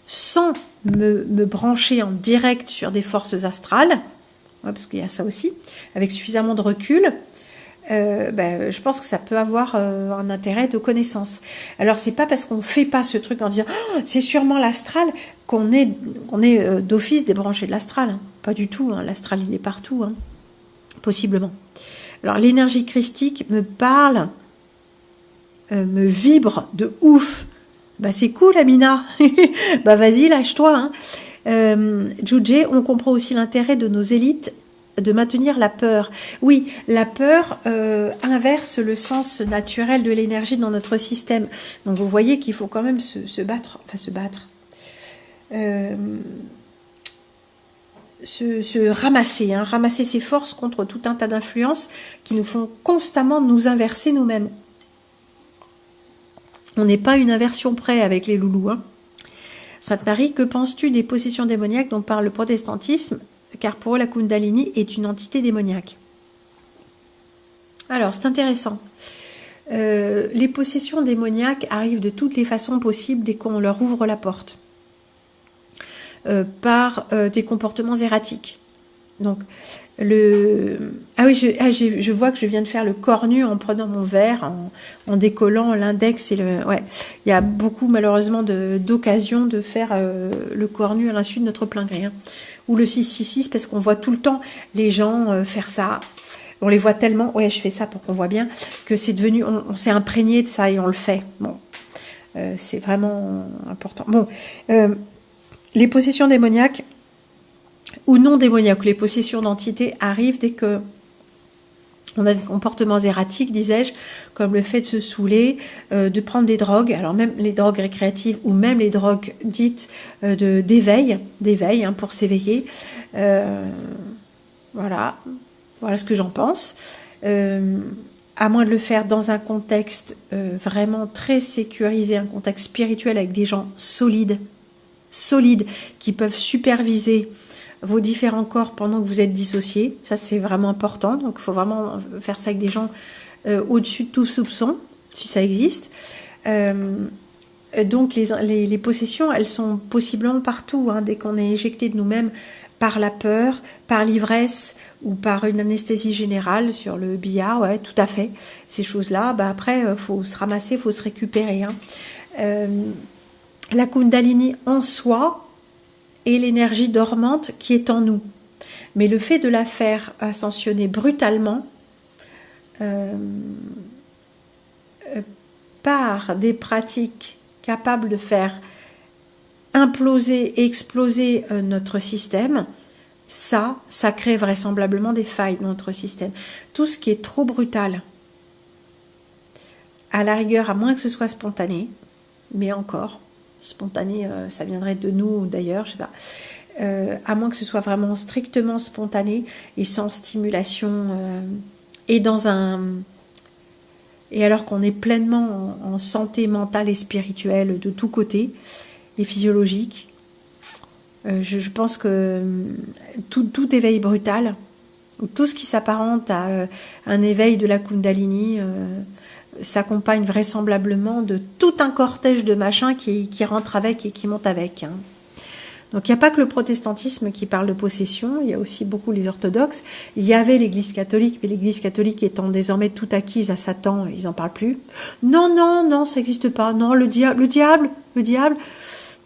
sans me brancher en direct sur des forces astrales, parce qu'il y a ça aussi, avec suffisamment de recul, je pense que ça peut avoir un intérêt de connaissance. Alors c'est pas parce qu'on fait pas ce truc en disant oh, c'est sûrement l'astral qu'on est d'office débranché de l'astral. Hein. Pas du tout. Hein. L'astral il est partout, hein. Possiblement. Alors l'énergie christique me parle, me vibre de ouf. C'est cool, Amina. Vas-y, lâche-toi. Hein. Jujé, on comprend aussi l'intérêt de nos élites de maintenir la peur. Oui, la peur inverse le sens naturel de l'énergie dans notre système. Donc vous voyez qu'il faut quand même se battre, se ramasser, hein, ramasser ses forces contre tout un tas d'influences qui nous font constamment nous inverser nous-mêmes. On n'est pas une inversion près avec les loulous. Hein. Sainte Marie, que penses-tu des possessions démoniaques dont parle le protestantisme ? Car pour eux, la Kundalini est une entité démoniaque. Alors, c'est intéressant. Les possessions démoniaques arrivent de toutes les façons possibles dès qu'on leur ouvre la porte. Par des comportements erratiques. Donc, je vois que je viens de faire le corps nu en prenant mon verre, en décollant l'index et le... Ouais, il y a beaucoup malheureusement d'occasions de faire le corps nu à l'insu de notre plein gré. Hein. Ou le 666 parce qu'on voit tout le temps les gens faire ça. On les voit tellement, ouais je fais ça pour qu'on voit bien, que c'est devenu, on s'est imprégné de ça et on le fait. Bon, c'est vraiment important. Bon, les possessions démoniaques ou non démoniaques, les possessions d'entités arrivent dès que on a des comportements erratiques, disais-je, comme le fait de se saouler, de prendre des drogues, alors même les drogues récréatives ou même les drogues dites d'éveil, hein, pour s'éveiller. Voilà ce que j'en pense. À moins de le faire dans un contexte vraiment très sécurisé, un contexte spirituel avec des gens solides, solides qui peuvent superviser vos différents corps pendant que vous êtes dissociés. Ça, c'est vraiment important. Donc, il faut vraiment faire ça avec des gens au-dessus de tout soupçon, si ça existe. Donc, les possessions, elles sont possiblement partout. Hein, dès qu'on est éjecté de nous-mêmes par la peur, par l'ivresse ou par une anesthésie générale sur le billard, ouais, tout à fait. Ces choses-là, après, faut se ramasser, faut se récupérer. Hein. La Kundalini en soi est l'énergie dormante qui est en nous. Mais le fait de la faire ascensionner brutalement par des pratiques capables de faire imploser et exploser notre système, ça crée vraisemblablement des failles dans notre système. Tout ce qui est trop brutal, à la rigueur, à moins que ce soit spontané, mais encore, spontané, ça viendrait de nous ou d'ailleurs, je sais pas, à moins que ce soit vraiment strictement spontané et sans stimulation, et alors qu'on est pleinement en santé mentale et spirituelle de tous côtés, et physiologique. Je pense que tout éveil brutal, ou tout ce qui s'apparente à un éveil de la Kundalini, s'accompagne vraisemblablement de tout un cortège de machins qui rentre avec et qui monte avec. Hein. Donc il n'y a pas que le protestantisme qui parle de possession, il y a aussi beaucoup les orthodoxes. Il y avait l'Église catholique, mais l'Église catholique étant désormais tout acquise à Satan, ils n'en parlent plus. Non, ça n'existe pas. Non, le diable.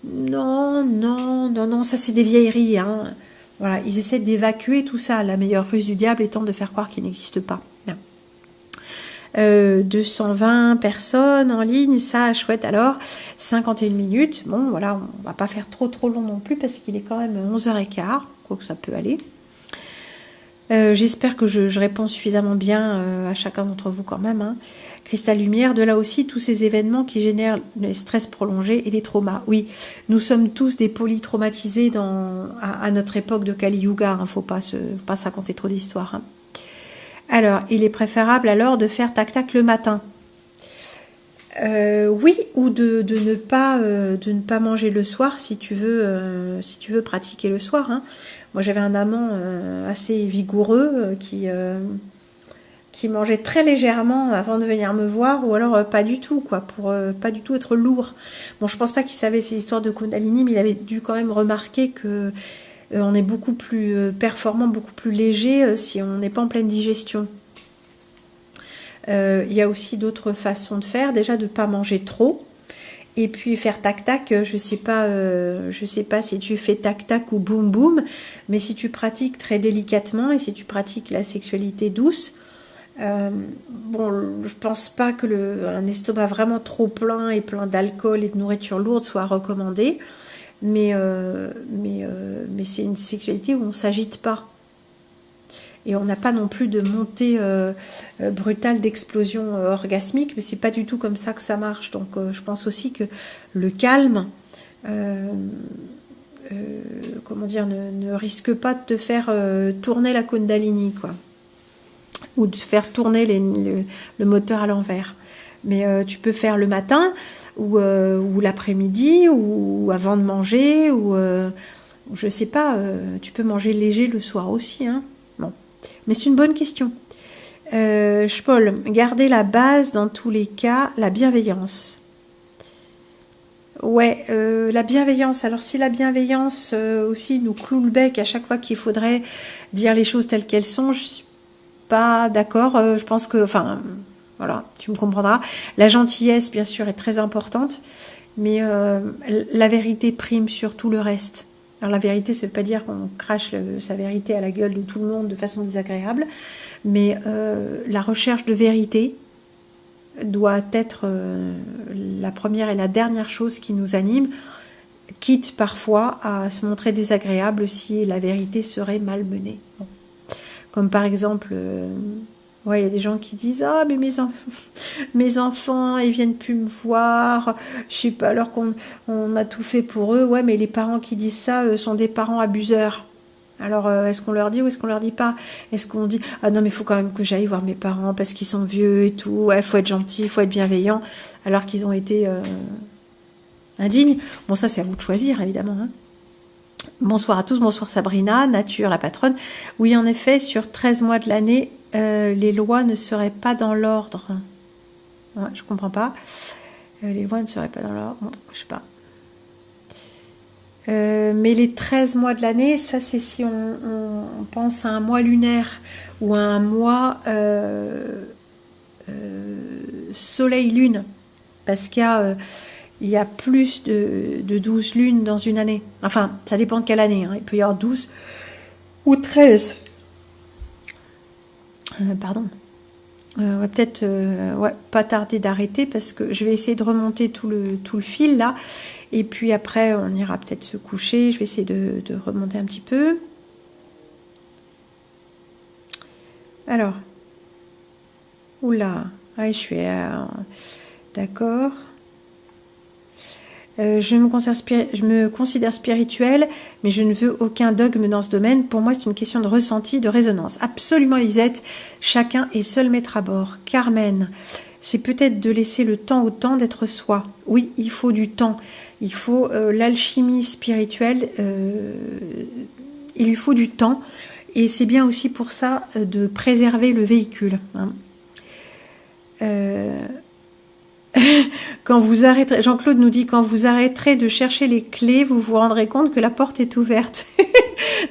Non, ça c'est des vieilleries. Hein. Voilà, ils essaient d'évacuer tout ça. La meilleure ruse du diable étant de faire croire qu'il n'existe pas. Bien. 220 personnes en ligne, ça chouette. Alors 51 minutes. Bon, voilà, on va pas faire trop long non plus parce qu'il est quand même 11h15, quoique ça peut aller. J'espère que je réponds suffisamment bien à chacun d'entre vous quand même. Hein. Cristal Lumière, de là aussi tous ces événements qui génèrent les stress prolongés et les traumas. Oui, nous sommes tous des polytraumatisés à notre époque de Kali Yuga. Hein, faut pas se raconter trop d'histoires. Hein. Alors, il est préférable alors de faire tac-tac le matin. Oui, ou de ne pas manger le soir si tu veux pratiquer le soir. Hein. Moi, j'avais un amant assez vigoureux qui mangeait très légèrement avant de venir me voir, ou alors pas du tout, quoi, pour pas du tout être lourd. Bon, je pense pas qu'il savait ces histoires de Kundalini, mais il avait dû quand même remarquer que on est beaucoup plus performant, beaucoup plus léger si on n'est pas en pleine digestion. Il y a aussi d'autres façons de faire, déjà de ne pas manger trop, et puis faire tac-tac, je sais pas si tu fais tac-tac ou boum-boum, mais si tu pratiques très délicatement, et si tu pratiques la sexualité douce, je pense pas que un estomac vraiment trop plein et plein d'alcool et de nourriture lourde soit recommandé, mais c'est une sexualité où on s'agite pas. Et on n'a pas non plus de montée brutale d'explosion orgasmique, mais c'est pas du tout comme ça que ça marche. Donc je pense aussi que le calme, ne risque pas de te faire tourner la Kundalini, quoi, ou de faire tourner le moteur à l'envers. Mais tu peux faire le matin ou l'après-midi ou avant de manger ou je sais pas. Tu peux manger léger le soir aussi, hein. Bon. Mais c'est une bonne question. Paul, garder la base dans tous les cas, la bienveillance. Ouais, la bienveillance. Alors si la bienveillance aussi nous cloue le bec à chaque fois qu'il faudrait dire les choses telles qu'elles sont, je suis pas d'accord. Je pense que, voilà, tu me comprendras. La gentillesse, bien sûr, est très importante, mais la vérité prime sur tout le reste. Alors la vérité, ça ne veut pas dire qu'on crache sa vérité à la gueule de tout le monde de façon désagréable, mais la recherche de vérité doit être la première et la dernière chose qui nous anime, quitte parfois à se montrer désagréable si la vérité serait malmenée. Bon. Comme par exemple, il y a des gens qui disent « Ah, mais mes enfants, ils viennent plus me voir, je sais pas, alors qu'on a tout fait pour eux. » Ouais, mais les parents qui disent ça sont des parents abuseurs. Alors, est-ce qu'on leur dit ou est-ce qu'on leur dit pas? Est-ce qu'on dit « Ah non, mais il faut quand même que j'aille voir mes parents parce qu'ils sont vieux et tout. Ouais, faut être gentil, faut être bienveillant. » Alors qu'ils ont été indigne. Bon, ça c'est à vous de choisir, évidemment. Hein. Bonsoir à tous, bonsoir Sabrina, Nature, la patronne. Oui, en effet, sur 13 mois de l'année, les lois ne seraient pas dans l'ordre. Ouais, je comprends pas. Les lois ne seraient pas dans l'ordre. Bon, je sais pas. Mais les 13 mois de l'année, ça c'est si on pense à un mois lunaire ou à un mois soleil-lune. Parce qu'il y a plus de 12 lunes dans une année. Enfin, ça dépend de quelle année. Hein. Il peut y avoir 12 ou 13. Pardon. On va peut-être pas tarder d'arrêter parce que je vais essayer de remonter tout le fil là. Et puis après, on ira peut-être se coucher. Je vais essayer de remonter un petit peu. Alors. Oula. Ouais, je suis... d'accord. Je me considère spirituelle, mais je ne veux aucun dogme dans ce domaine. Pour moi, c'est une question de ressenti, de résonance. Absolument, Lisette. Chacun est seul maître à bord. Carmen, c'est peut-être de laisser le temps au temps d'être soi. Oui, il faut du temps. Il faut l'alchimie spirituelle. Il lui faut du temps. Et c'est bien aussi pour ça de préserver le véhicule. Hein. Quand vous arrêterez, Jean-Claude nous dit, quand vous arrêterez de chercher les clés, vous vous rendrez compte que la porte est ouverte.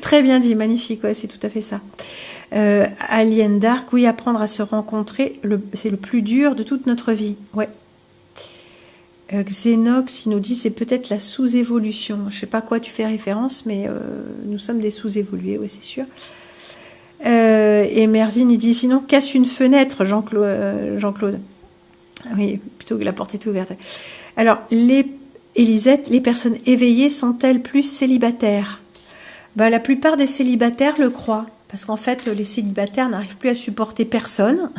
Très bien dit, magnifique, ouais, c'est tout à fait ça. Alien Dark, oui, apprendre à se rencontrer, c'est le plus dur de toute notre vie. Ouais. Xenox, il nous dit, c'est peut-être la sous-évolution. Je sais pas à quoi tu fais référence, mais nous sommes des sous-évolués, oui, c'est sûr. Et Merzine, il dit, sinon, casse une fenêtre, Jean-Claude. Oui, plutôt que la porte est ouverte. Alors, Elisette, les personnes éveillées sont-elles plus célibataires? La plupart des célibataires le croient. Parce qu'en fait, les célibataires n'arrivent plus à supporter personne.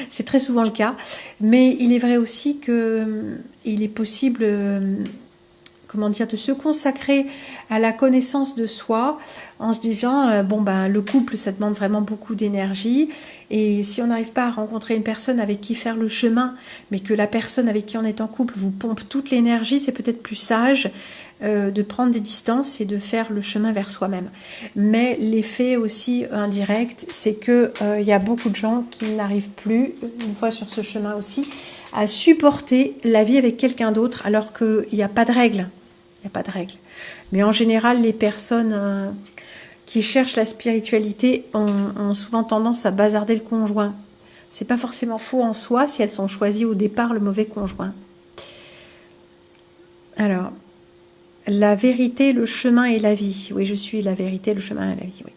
C'est très souvent le cas. Mais il est vrai aussi que il est possible... de se consacrer à la connaissance de soi en se disant le couple ça demande vraiment beaucoup d'énergie et si on n'arrive pas à rencontrer une personne avec qui faire le chemin mais que la personne avec qui on est en couple vous pompe toute l'énergie, c'est peut-être plus sage de prendre des distances et de faire le chemin vers soi-même. Mais l'effet aussi indirect, c'est que y a beaucoup de gens qui n'arrivent plus, une fois sur ce chemin aussi, à supporter la vie avec quelqu'un d'autre alors qu'il n'y a pas de règle. Il n'y a pas de règle. Mais en général, les personnes qui cherchent la spiritualité ont souvent tendance à bazarder le conjoint. C'est pas forcément faux en soi si elles ont choisi au départ le mauvais conjoint. Alors, la vérité, le chemin et la vie. Oui, je suis la vérité, le chemin et la vie. Oui.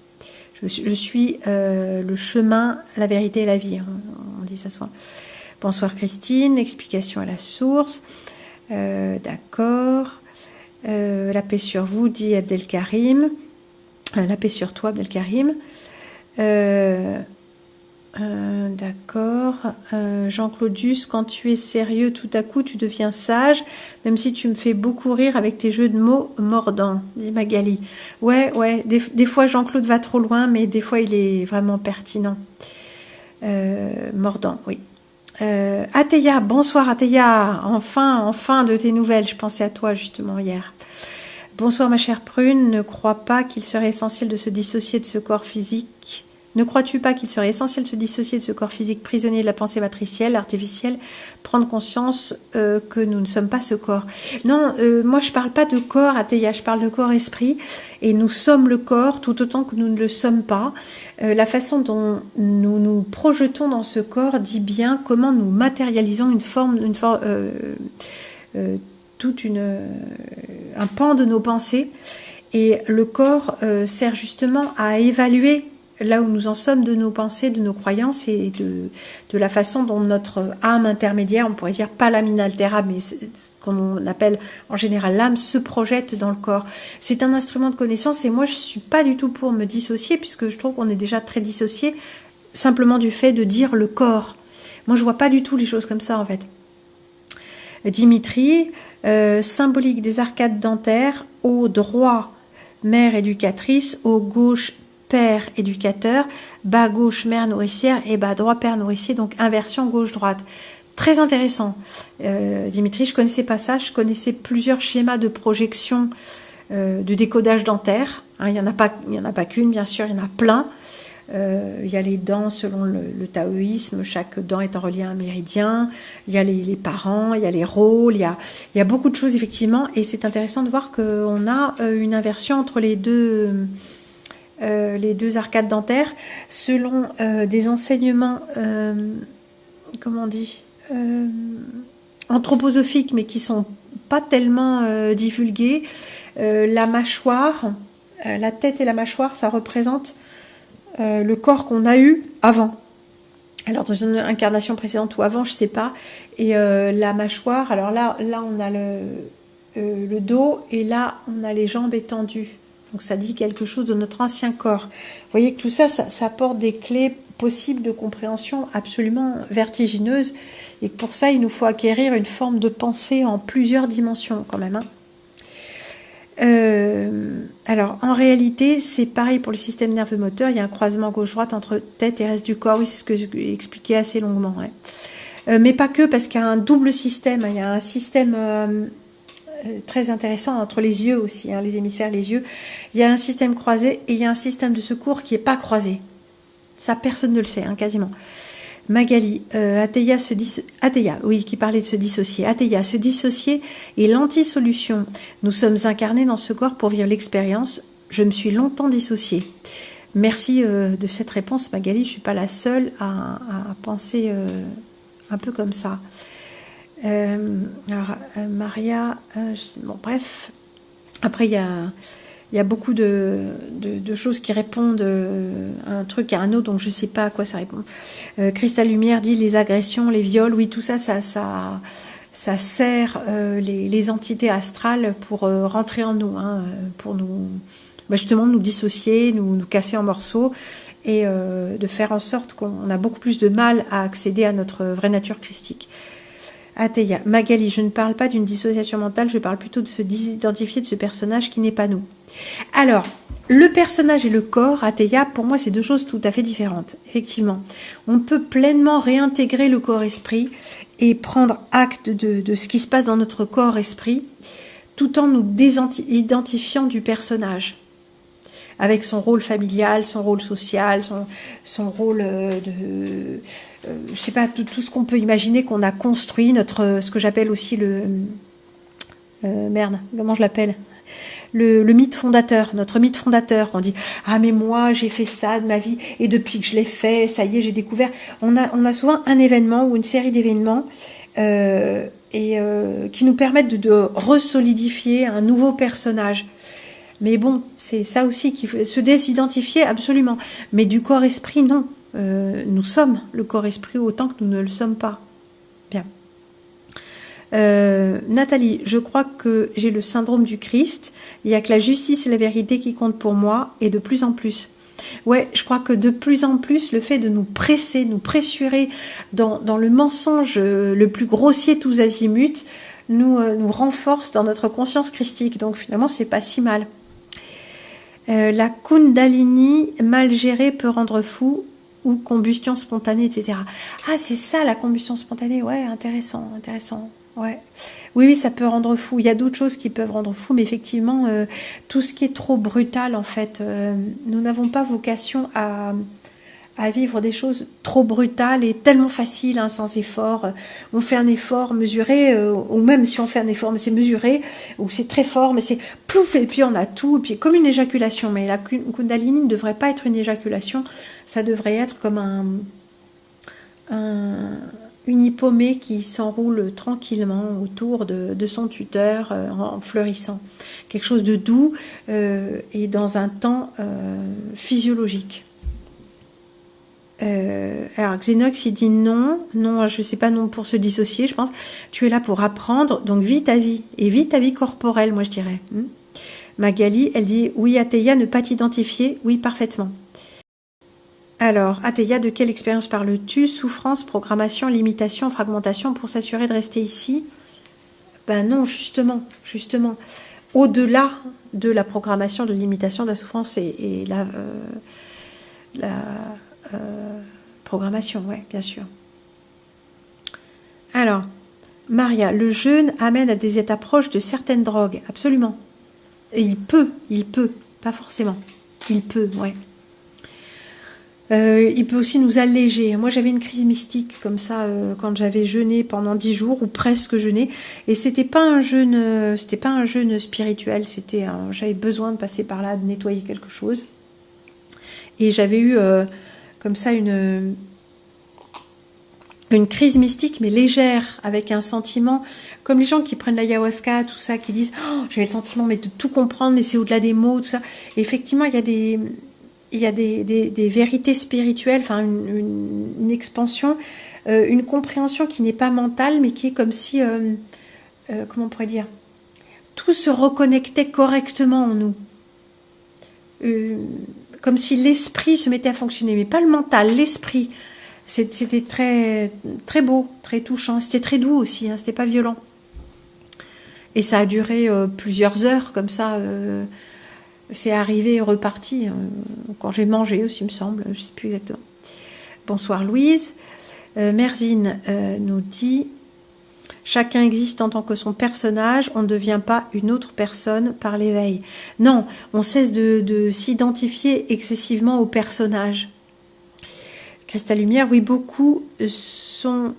Je suis le chemin, la vérité et la vie. On dit ça souvent. Bonsoir Christine, explication à la source. D'accord. La paix sur vous, dit Abdelkarim. La paix sur toi, Abdelkarim. D'accord. Jean-Claudius, quand tu es sérieux, tout à coup, tu deviens sage, même si tu me fais beaucoup rire avec tes jeux de mots mordants, dit Magali. Ouais. Des fois, Jean-Claude va trop loin, mais des fois, il est vraiment pertinent. Mordant, oui. Athéa, bonsoir Athéa, enfin de tes nouvelles, je pensais à toi justement hier. Bonsoir ma chère Prune, ne crois pas qu'il serait essentiel de se dissocier de ce corps physique. Ne crois-tu pas qu'il serait essentiel de se dissocier de ce corps physique prisonnier de la pensée matricielle, artificielle, prendre conscience que nous ne sommes pas ce corps? Non, moi je parle pas de corps, Athéa, je parle de corps-esprit, et nous sommes le corps tout autant que nous ne le sommes pas. La façon dont nous nous projetons dans ce corps dit bien comment nous matérialisons un pan de nos pensées, et le corps sert justement à évaluer là où nous en sommes de nos pensées, de nos croyances et de la façon dont notre âme intermédiaire, on pourrait dire pas l'âme inaltérable, mais ce qu'on appelle en général l'âme, se projette dans le corps. C'est un instrument de connaissance et moi je suis pas du tout pour me dissocier puisque je trouve qu'on est déjà très dissocié simplement du fait de dire le corps. Moi je vois pas du tout les choses comme ça en fait. Dimitri, symbolique des arcades dentaires, au droit mère éducatrice, au gauche père éducateur, bas gauche mère nourricière et bas droit père nourricier, donc inversion gauche-droite. très intéressant. Dimitri, je connaissais pas ça, je connaissais plusieurs schémas de projection de décodage dentaire. Hein, il y en a pas qu'une, bien sûr, il y en a plein. Il y a les dents selon le taoïsme, chaque dent est en relié à un méridien, il y a les parents, il y a les rôles, il y a beaucoup de choses effectivement, et c'est intéressant de voir qu'on a une inversion entre les deux arcades dentaires selon des enseignements, comment on dit, anthroposophiques, mais qui sont pas tellement divulgués. La mâchoire, la tête et la mâchoire, ça représente le corps qu'on a eu avant. Alors dans une incarnation précédente ou avant, je sais pas. Et la mâchoire, alors là on a le dos et là on a les jambes étendues. Donc ça dit quelque chose de notre ancien corps. Vous voyez que tout ça apporte des clés possibles de compréhension absolument vertigineuses. Et pour ça, il nous faut acquérir une forme de pensée en plusieurs dimensions quand même. Hein. Alors, en réalité, c'est pareil pour le système nerveux moteur. Il y a un croisement gauche-droite entre tête et reste du corps. Oui, c'est ce que j'ai expliqué assez longuement. Ouais. Mais pas que, parce qu'il y a un double système. Il y a un système très intéressant entre les yeux aussi, hein, les hémisphères, les yeux. Il y a un système croisé et il y a un système de secours qui n'est pas croisé. Ça, personne ne le sait, hein, quasiment. Magali, Athéia, oui, qui parlait de se dissocier. Athéia, se dissocier est l'anti-solution. Nous sommes incarnés dans ce corps pour vivre l'expérience. Je me suis longtemps dissociée. Merci de cette réponse, Magali. Je suis pas la seule à penser un peu comme ça. Maria, bon, bref. Après, il y a beaucoup de choses qui répondent à un truc, à un autre, donc je ne sais pas à quoi ça répond. Cristal Lumière dit les agressions, les viols, oui, tout ça sert les entités astrales pour rentrer en nous, hein, pour nous, justement, nous dissocier, nous casser en morceaux, et de faire en sorte qu'on a beaucoup plus de mal à accéder à notre vraie nature christique. Athéia, Magali, je ne parle pas d'une dissociation mentale, je parle plutôt de se désidentifier de ce personnage qui n'est pas nous. Alors, le personnage et le corps, Athéia, pour moi, c'est deux choses tout à fait différentes. Effectivement, on peut pleinement réintégrer le corps-esprit et prendre acte de ce qui se passe dans notre corps-esprit, tout en nous désidentifiant du personnage, avec son rôle familial, son rôle social, son rôle je sais pas, tout ce qu'on peut imaginer qu'on a construit, ce que j'appelle aussi comment je l'appelle, le mythe fondateur, notre mythe fondateur. On dit ah mais moi j'ai fait ça de ma vie et depuis que je l'ai fait, ça y est, j'ai découvert. On a souvent un événement ou une série d'événements qui nous permettent de resolidifier un nouveau personnage. Mais bon, c'est ça aussi qu'il faut se désidentifier absolument. Mais du corps-esprit, non. Nous sommes le corps-esprit autant que nous ne le sommes pas. Bien. Nathalie, je crois que j'ai le syndrome du Christ. Il n'y a que la justice et la vérité qui comptent pour moi, et de plus en plus. Ouais, je crois que de plus en plus, le fait de nous presser, nous pressurer dans le mensonge le plus grossier tous azimuts, nous renforce dans notre conscience christique. Donc finalement, c'est pas si mal. La Kundalini mal gérée peut rendre fou, ou combustion spontanée, etc. Ah, c'est ça la combustion spontanée, ouais, intéressant, ouais. Oui, ça peut rendre fou. Il y a d'autres choses qui peuvent rendre fou, mais effectivement, tout ce qui est trop brutal, en fait, nous n'avons pas vocation à vivre des choses trop brutales et tellement faciles, hein, sans effort. On fait un effort mesuré, ou même si on fait un effort, mais c'est mesuré, ou c'est très fort, mais c'est plouf, et puis on a tout, et puis comme une éjaculation. Mais la Kundalini ne devrait pas être une éjaculation, ça devrait être comme une hippomée qui s'enroule tranquillement autour de son tuteur en fleurissant. Quelque chose de doux et dans un temps physiologique. Alors Xenox il dit non, je sais pas, non pour se dissocier, je pense. Tu es là pour apprendre, donc vis ta vie et vis ta vie corporelle, moi je dirais. Magali, elle dit oui Athéia, ne pas t'identifier, oui parfaitement. Alors Athéia, de quelle expérience parles-tu? Souffrance, programmation, limitation, fragmentation pour s'assurer de rester ici? Ben non, justement. Au-delà de la programmation, de la limitation, de la souffrance et la programmation, ouais, bien sûr. Alors, Maria, le jeûne amène à des états proches de certaines drogues, absolument. Et il peut, pas forcément. Il peut, ouais. Il peut aussi nous alléger. Moi, j'avais une crise mystique comme ça quand j'avais jeûné pendant 10 jours ou presque jeûné, et c'était pas un jeûne spirituel. J'avais besoin de passer par là, de nettoyer quelque chose. Et j'avais eu comme ça une crise mystique, mais légère, avec un sentiment, comme les gens qui prennent l'ayahuasca, tout ça, qui disent oh, j'avais le sentiment mais de tout comprendre, mais c'est au-delà des mots, tout ça. Et effectivement, il y a des vérités spirituelles, enfin une expansion, une compréhension qui n'est pas mentale, mais qui est comme si, comment on pourrait dire, tout se reconnectait correctement en nous. Comme si l'esprit se mettait à fonctionner, mais pas le mental, l'esprit. C'était très, très beau, très touchant. C'était très doux aussi, hein, c'était pas violent. Et ça a duré plusieurs heures, comme ça. C'est arrivé et reparti. Quand j'ai mangé aussi, il me semble. Je ne sais plus exactement. Bonsoir Louise. Merzine nous dit « Chacun existe en tant que son personnage. On ne devient pas une autre personne par l'éveil. » Non, on cesse de s'identifier excessivement au personnage. Christa Lumière, oui, beaucoup sont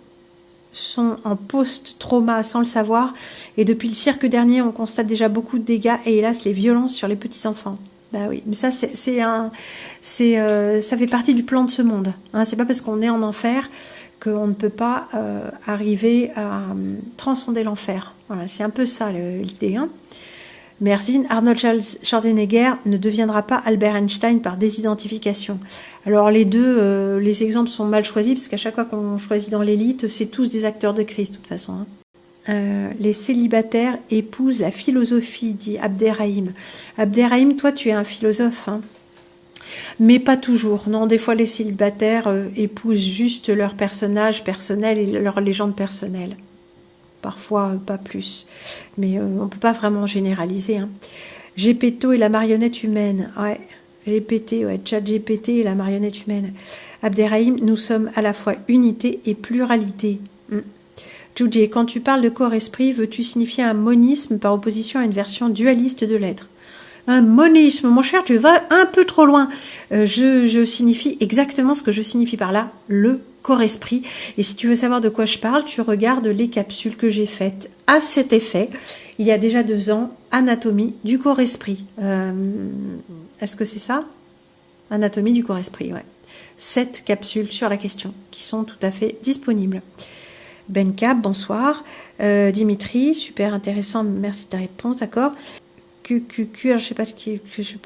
en post-trauma sans le savoir, et depuis le cirque dernier, on constate déjà beaucoup de dégâts et hélas les violences sur les petits-enfants. Bah oui, mais ça ça fait partie du plan de ce monde. Hein, c'est pas parce qu'on est en enfer qu'on ne peut pas arriver à transcender l'enfer. Voilà, c'est un peu ça l'idée. Hein. Merzine, Arnold Schwarzenegger ne deviendra pas Albert Einstein par désidentification. Alors les deux, les exemples sont mal choisis parce qu'à chaque fois qu'on choisit dans l'élite, c'est tous des acteurs de crise de toute façon. Hein. Les célibataires épousent la philosophie, dit Abderrahim. Abderrahim, toi tu es un philosophe, hein, mais pas toujours. Non, des fois les célibataires épousent juste leur personnage personnel et leur légende personnelle. Parfois pas plus, mais on peut pas vraiment généraliser. Hein. Gepetto et la marionnette humaine, ouais, GPT, ouais, ChatGPT et la marionnette humaine. Abderrahim, nous sommes à la fois unité et pluralité. Judy, quand tu parles de corps-esprit, veux-tu signifier un monisme par opposition à une version dualiste de l'être? Un monisme, mon cher, tu vas un peu trop loin. Je signifie exactement ce que je signifie par là, le corps-esprit. Et si tu veux savoir de quoi je parle, tu regardes les capsules que j'ai faites à cet effet, il y a déjà 2 ans, Anatomie du corps-esprit. Est-ce que c'est ça? Anatomie du corps-esprit, ouais. 7 capsules sur la question, qui sont tout à fait disponibles. Benkab, bonsoir. Dimitri, super intéressant, merci de ta réponse, d'accord. QQQ, alors je sais pas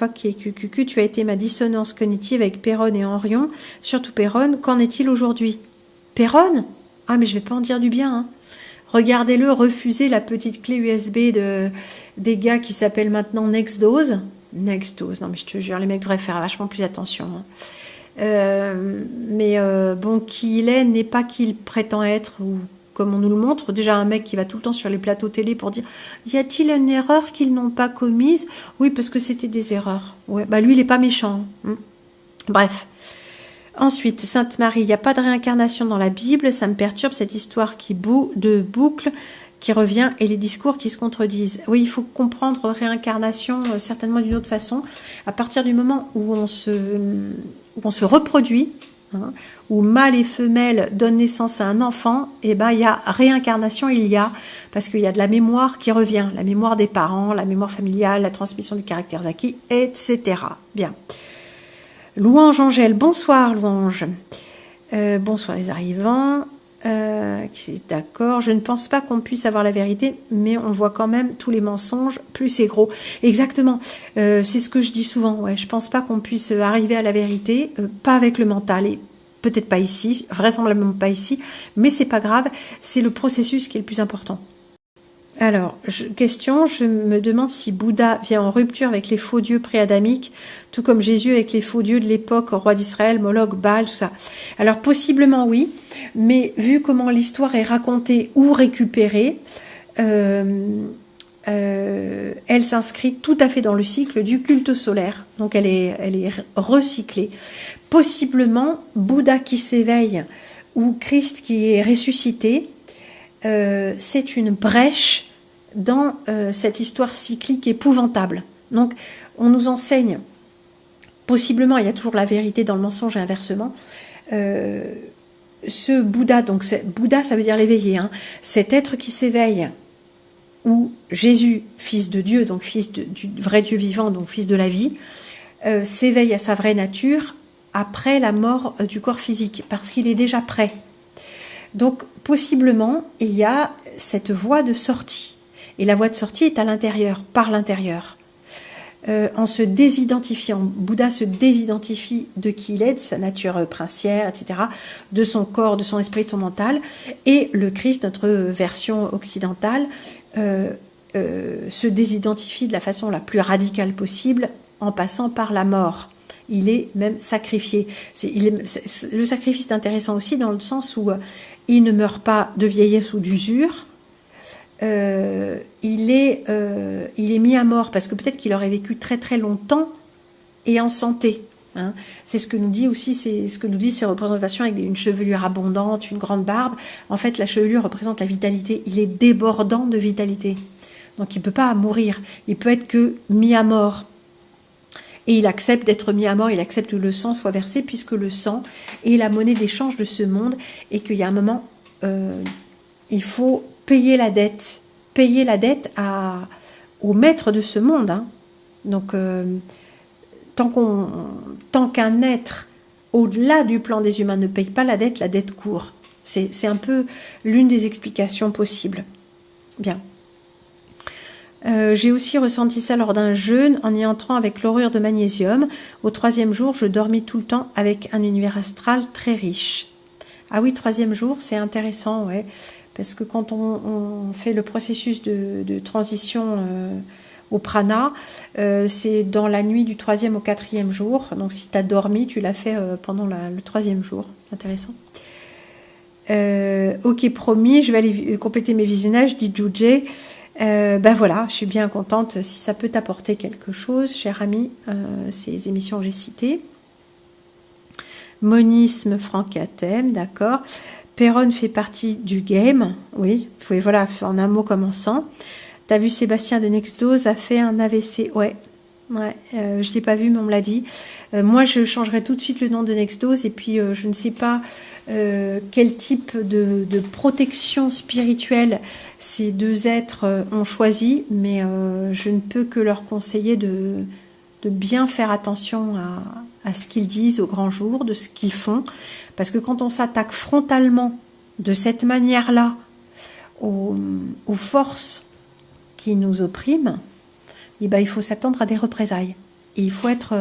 qui est QQQ, tu as été ma dissonance cognitive avec Perron et Henrion, surtout Perron, qu'en est-il aujourd'hui? Perron? Ah mais je vais pas en dire du bien, hein. Regardez-le refuser la petite clé USB des gars qui s'appellent maintenant Nextdose. Nextdose, non mais je te jure, les mecs devraient faire vachement plus attention. Hein. Bon, qui il est n'est pas qui il prétend être, ou comme on nous le montre. Déjà un mec qui va tout le temps sur les plateaux télé pour dire « Y a-t-il une erreur qu'ils n'ont pas commise ?» Oui, parce que c'était des erreurs. Ouais, bah lui, il est pas méchant. Hein. Bref. Ensuite, Sainte Marie, il n'y a pas de réincarnation dans la Bible, ça me perturbe cette histoire de boucle qui revient et les discours qui se contredisent. Oui, il faut comprendre réincarnation certainement d'une autre façon. À partir du moment où on se reproduit, hein, où mâle et femelle donnent naissance à un enfant, et ben il y a réincarnation, parce qu'il y a de la mémoire qui revient, la mémoire des parents, la mémoire familiale, la transmission des caractères acquis, etc. Bien. Louange Angèle, bonsoir Louange. Bonsoir les arrivants. D'accord, je ne pense pas qu'on puisse avoir la vérité, mais on voit quand même tous les mensonges, plus c'est gros. Exactement, c'est ce que je dis souvent, ouais, je pense pas qu'on puisse arriver à la vérité, pas avec le mental, et peut-être pas ici, vraisemblablement pas ici, mais c'est pas grave, c'est le processus qui est le plus important. Alors, je me demande si Bouddha vient en rupture avec les faux dieux pré-adamiques, tout comme Jésus avec les faux dieux de l'époque, roi d'Israël, Moloch, Baal, tout ça. Alors, possiblement oui, mais vu comment l'histoire est racontée ou récupérée, elle s'inscrit tout à fait dans le cycle du culte solaire. Donc, elle est recyclée. Possiblement, Bouddha qui s'éveille ou Christ qui est ressuscité, c'est une brèche dans cette histoire cyclique épouvantable. Donc, on nous enseigne, possiblement, il y a toujours la vérité dans le mensonge et inversement, ce Bouddha, donc Bouddha ça veut dire l'éveillé, hein, cet être qui s'éveille, ou Jésus, fils de Dieu, donc fils du vrai Dieu vivant, donc fils de la vie, s'éveille à sa vraie nature après la mort du corps physique, parce qu'il est déjà prêt. Donc, possiblement, il y a cette voie de sortie. Et la voie de sortie est à l'intérieur, par l'intérieur. En se désidentifiant, Bouddha se désidentifie de qui il est, de sa nature princière, etc., de son corps, de son esprit, de son mental. Et le Christ, notre version occidentale, se désidentifie de la façon la plus radicale possible en passant par la mort. Il est même sacrifié. Le sacrifice est intéressant aussi dans le sens où il ne meurt pas de vieillesse ou d'usure. Il est mis à mort parce que peut-être qu'il aurait vécu très très longtemps et en santé. Hein. C'est ce que nous dit aussi, c'est ce que nous disent ces représentations avec une chevelure abondante, une grande barbe. En fait, la chevelure représente la vitalité. Il est débordant de vitalité. Donc il ne peut pas mourir. Il peut être que mis à mort. Et il accepte d'être mis à mort, il accepte que le sang soit versé, puisque le sang est la monnaie d'échange de ce monde, et qu'il y a un moment, il faut payer la dette au maître de ce monde. Hein. Donc, tant qu'un être au-delà du plan des humains ne paye pas la dette court. C'est un peu l'une des explications possibles. Bien. J'ai aussi ressenti ça lors d'un jeûne en y entrant avec chlorure de magnésium. Au 3e jour, je dormis tout le temps avec un univers astral très riche. Ah oui, 3e jour, c'est intéressant, ouais. Parce que quand on fait le processus de transition au prana, c'est dans la nuit du 3e au 4e jour. Donc si tu as dormi, tu l'as fait pendant le 3e jour. C'est intéressant. Ok, promis, je vais aller compléter mes visionnages, dit Jujé. Ben voilà, je suis bien contente si ça peut t'apporter quelque chose, cher ami, ces émissions que j'ai citées. Monisme, Francathème, d'accord. Perron fait partie du game, oui, voilà, en un mot commençant. T'as vu Sébastien de Nextdose a fait un AVC, ouais, je l'ai pas vu mais on me l'a dit. Moi je changerai tout de suite le nom de Nextdose et puis je ne sais pas quel type de protection spirituelle ces deux êtres ont choisi, mais je ne peux que leur conseiller de bien faire attention à ce qu'ils disent au grand jour, de ce qu'ils font, parce que quand on s'attaque frontalement de cette manière-là aux forces qui nous oppriment, eh ben, il faut s'attendre à des représailles. Et il faut être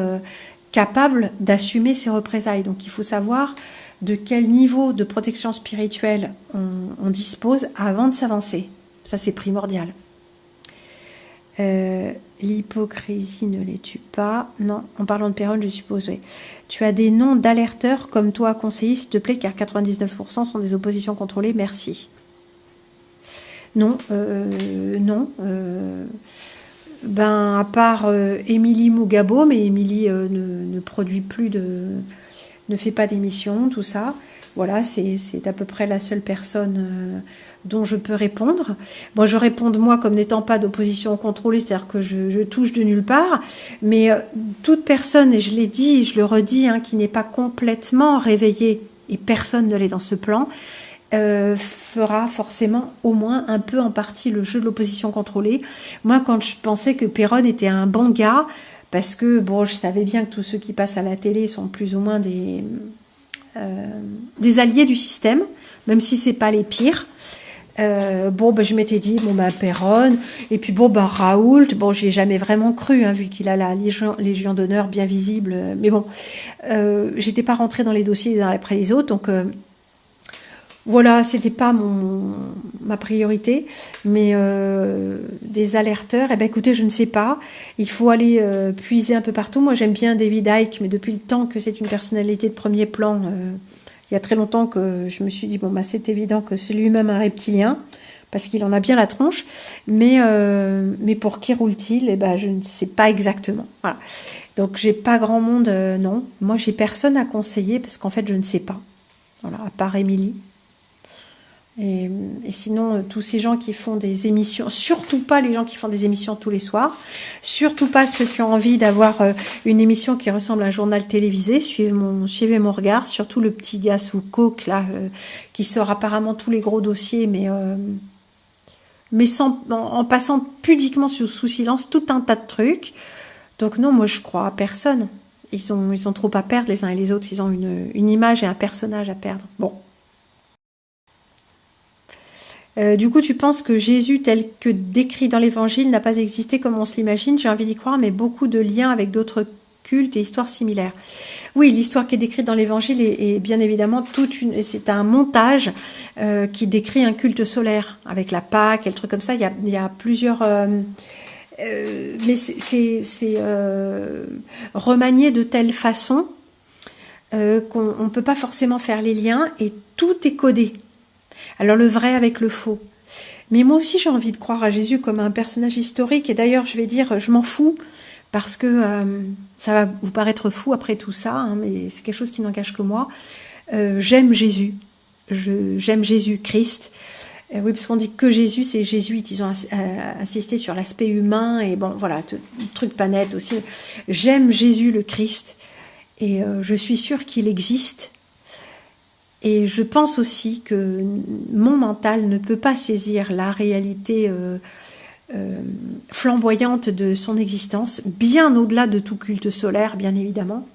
capable d'assumer ces représailles. Donc il faut savoir de quel niveau de protection spirituelle on dispose avant de s'avancer. Ça, c'est primordial. L'hypocrisie ne les tue pas. Non, en parlant de Perron, je suppose, oui. Tu as des noms d'alerteurs comme toi à conseiller, s'il te plaît, car 99% sont des oppositions contrôlées. Merci. Non, non. Ben, à part Émilie Mougabo, mais Émilie ne produit plus ne fait pas d'émission, tout ça. Voilà, c'est à peu près la seule personne dont je peux répondre. Moi, je réponds de moi comme n'étant pas d'opposition contrôlée, c'est-à-dire que je touche de nulle part. Mais toute personne, et je l'ai dit et je le redis, hein, qui n'est pas complètement réveillée, et personne ne l'est dans ce plan, fera forcément au moins un peu en partie le jeu de l'opposition contrôlée. Moi, quand je pensais que Perron était un bon gars, parce que bon, je savais bien que tous ceux qui passent à la télé sont plus ou moins des alliés du système, même si c'est pas les pires. Bon, ben, je m'étais dit, bon, ben, Perron, et puis bon, ben, Raoult, bon, j'y ai jamais vraiment cru, hein, vu qu'il a la Légion d'honneur bien visible, mais bon, j'étais pas rentrée dans les dossiers les uns après les autres, donc voilà, c'était pas ma priorité, mais des alerteurs, eh ben écoutez, je ne sais pas. Il faut aller puiser un peu partout. Moi, j'aime bien David Icke, mais depuis le temps que c'est une personnalité de premier plan, il y a très longtemps que je me suis dit bon bah c'est évident que c'est lui-même un reptilien parce qu'il en a bien la tronche. Mais pour qui roule-t-il? Eh ben je ne sais pas exactement. Voilà. Donc j'ai pas grand monde, non. Moi, j'ai personne à conseiller parce qu'en fait, je ne sais pas. Voilà, à part Émilie. Et sinon, tous ces gens qui font des émissions, surtout pas les gens qui font des émissions tous les soirs, surtout pas ceux qui ont envie d'avoir une émission qui ressemble à un journal télévisé, suivez mon regard, surtout le petit gars sous coke là, qui sort apparemment tous les gros dossiers, mais en passant pudiquement sous silence tout un tas de trucs. Donc non, moi je crois à personne. Ils ont trop à perdre les uns et les autres, ils ont une image et un personnage à perdre. Bon. Du coup, tu penses que Jésus, tel que décrit dans l'Évangile, n'a pas existé comme on se l'imagine? J'ai envie d'y croire, mais beaucoup de liens avec d'autres cultes et histoires similaires. Oui, l'histoire qui est décrite dans l'Évangile est bien évidemment c'est un montage qui décrit un culte solaire avec la Pâque et le truc comme ça. Il y a plusieurs, mais c'est remanié de telle façon qu'on ne peut pas forcément faire les liens et tout est codé. Alors le vrai avec le faux. Mais moi aussi j'ai envie de croire à Jésus comme un personnage historique. Et d'ailleurs je vais dire, je m'en fous parce que ça va vous paraître fou après tout ça, hein, mais c'est quelque chose qui n'engage que moi. J'aime Jésus. J'aime Jésus-Christ. Oui, parce qu'on dit que Jésus, c'est jésuite. Ils ont insisté sur l'aspect humain et bon, voilà, truc pas net aussi. J'aime Jésus le Christ et je suis sûre qu'il existe. Et je pense aussi que mon mental ne peut pas saisir la réalité flamboyante de son existence, bien au-delà de tout culte solaire, bien évidemment,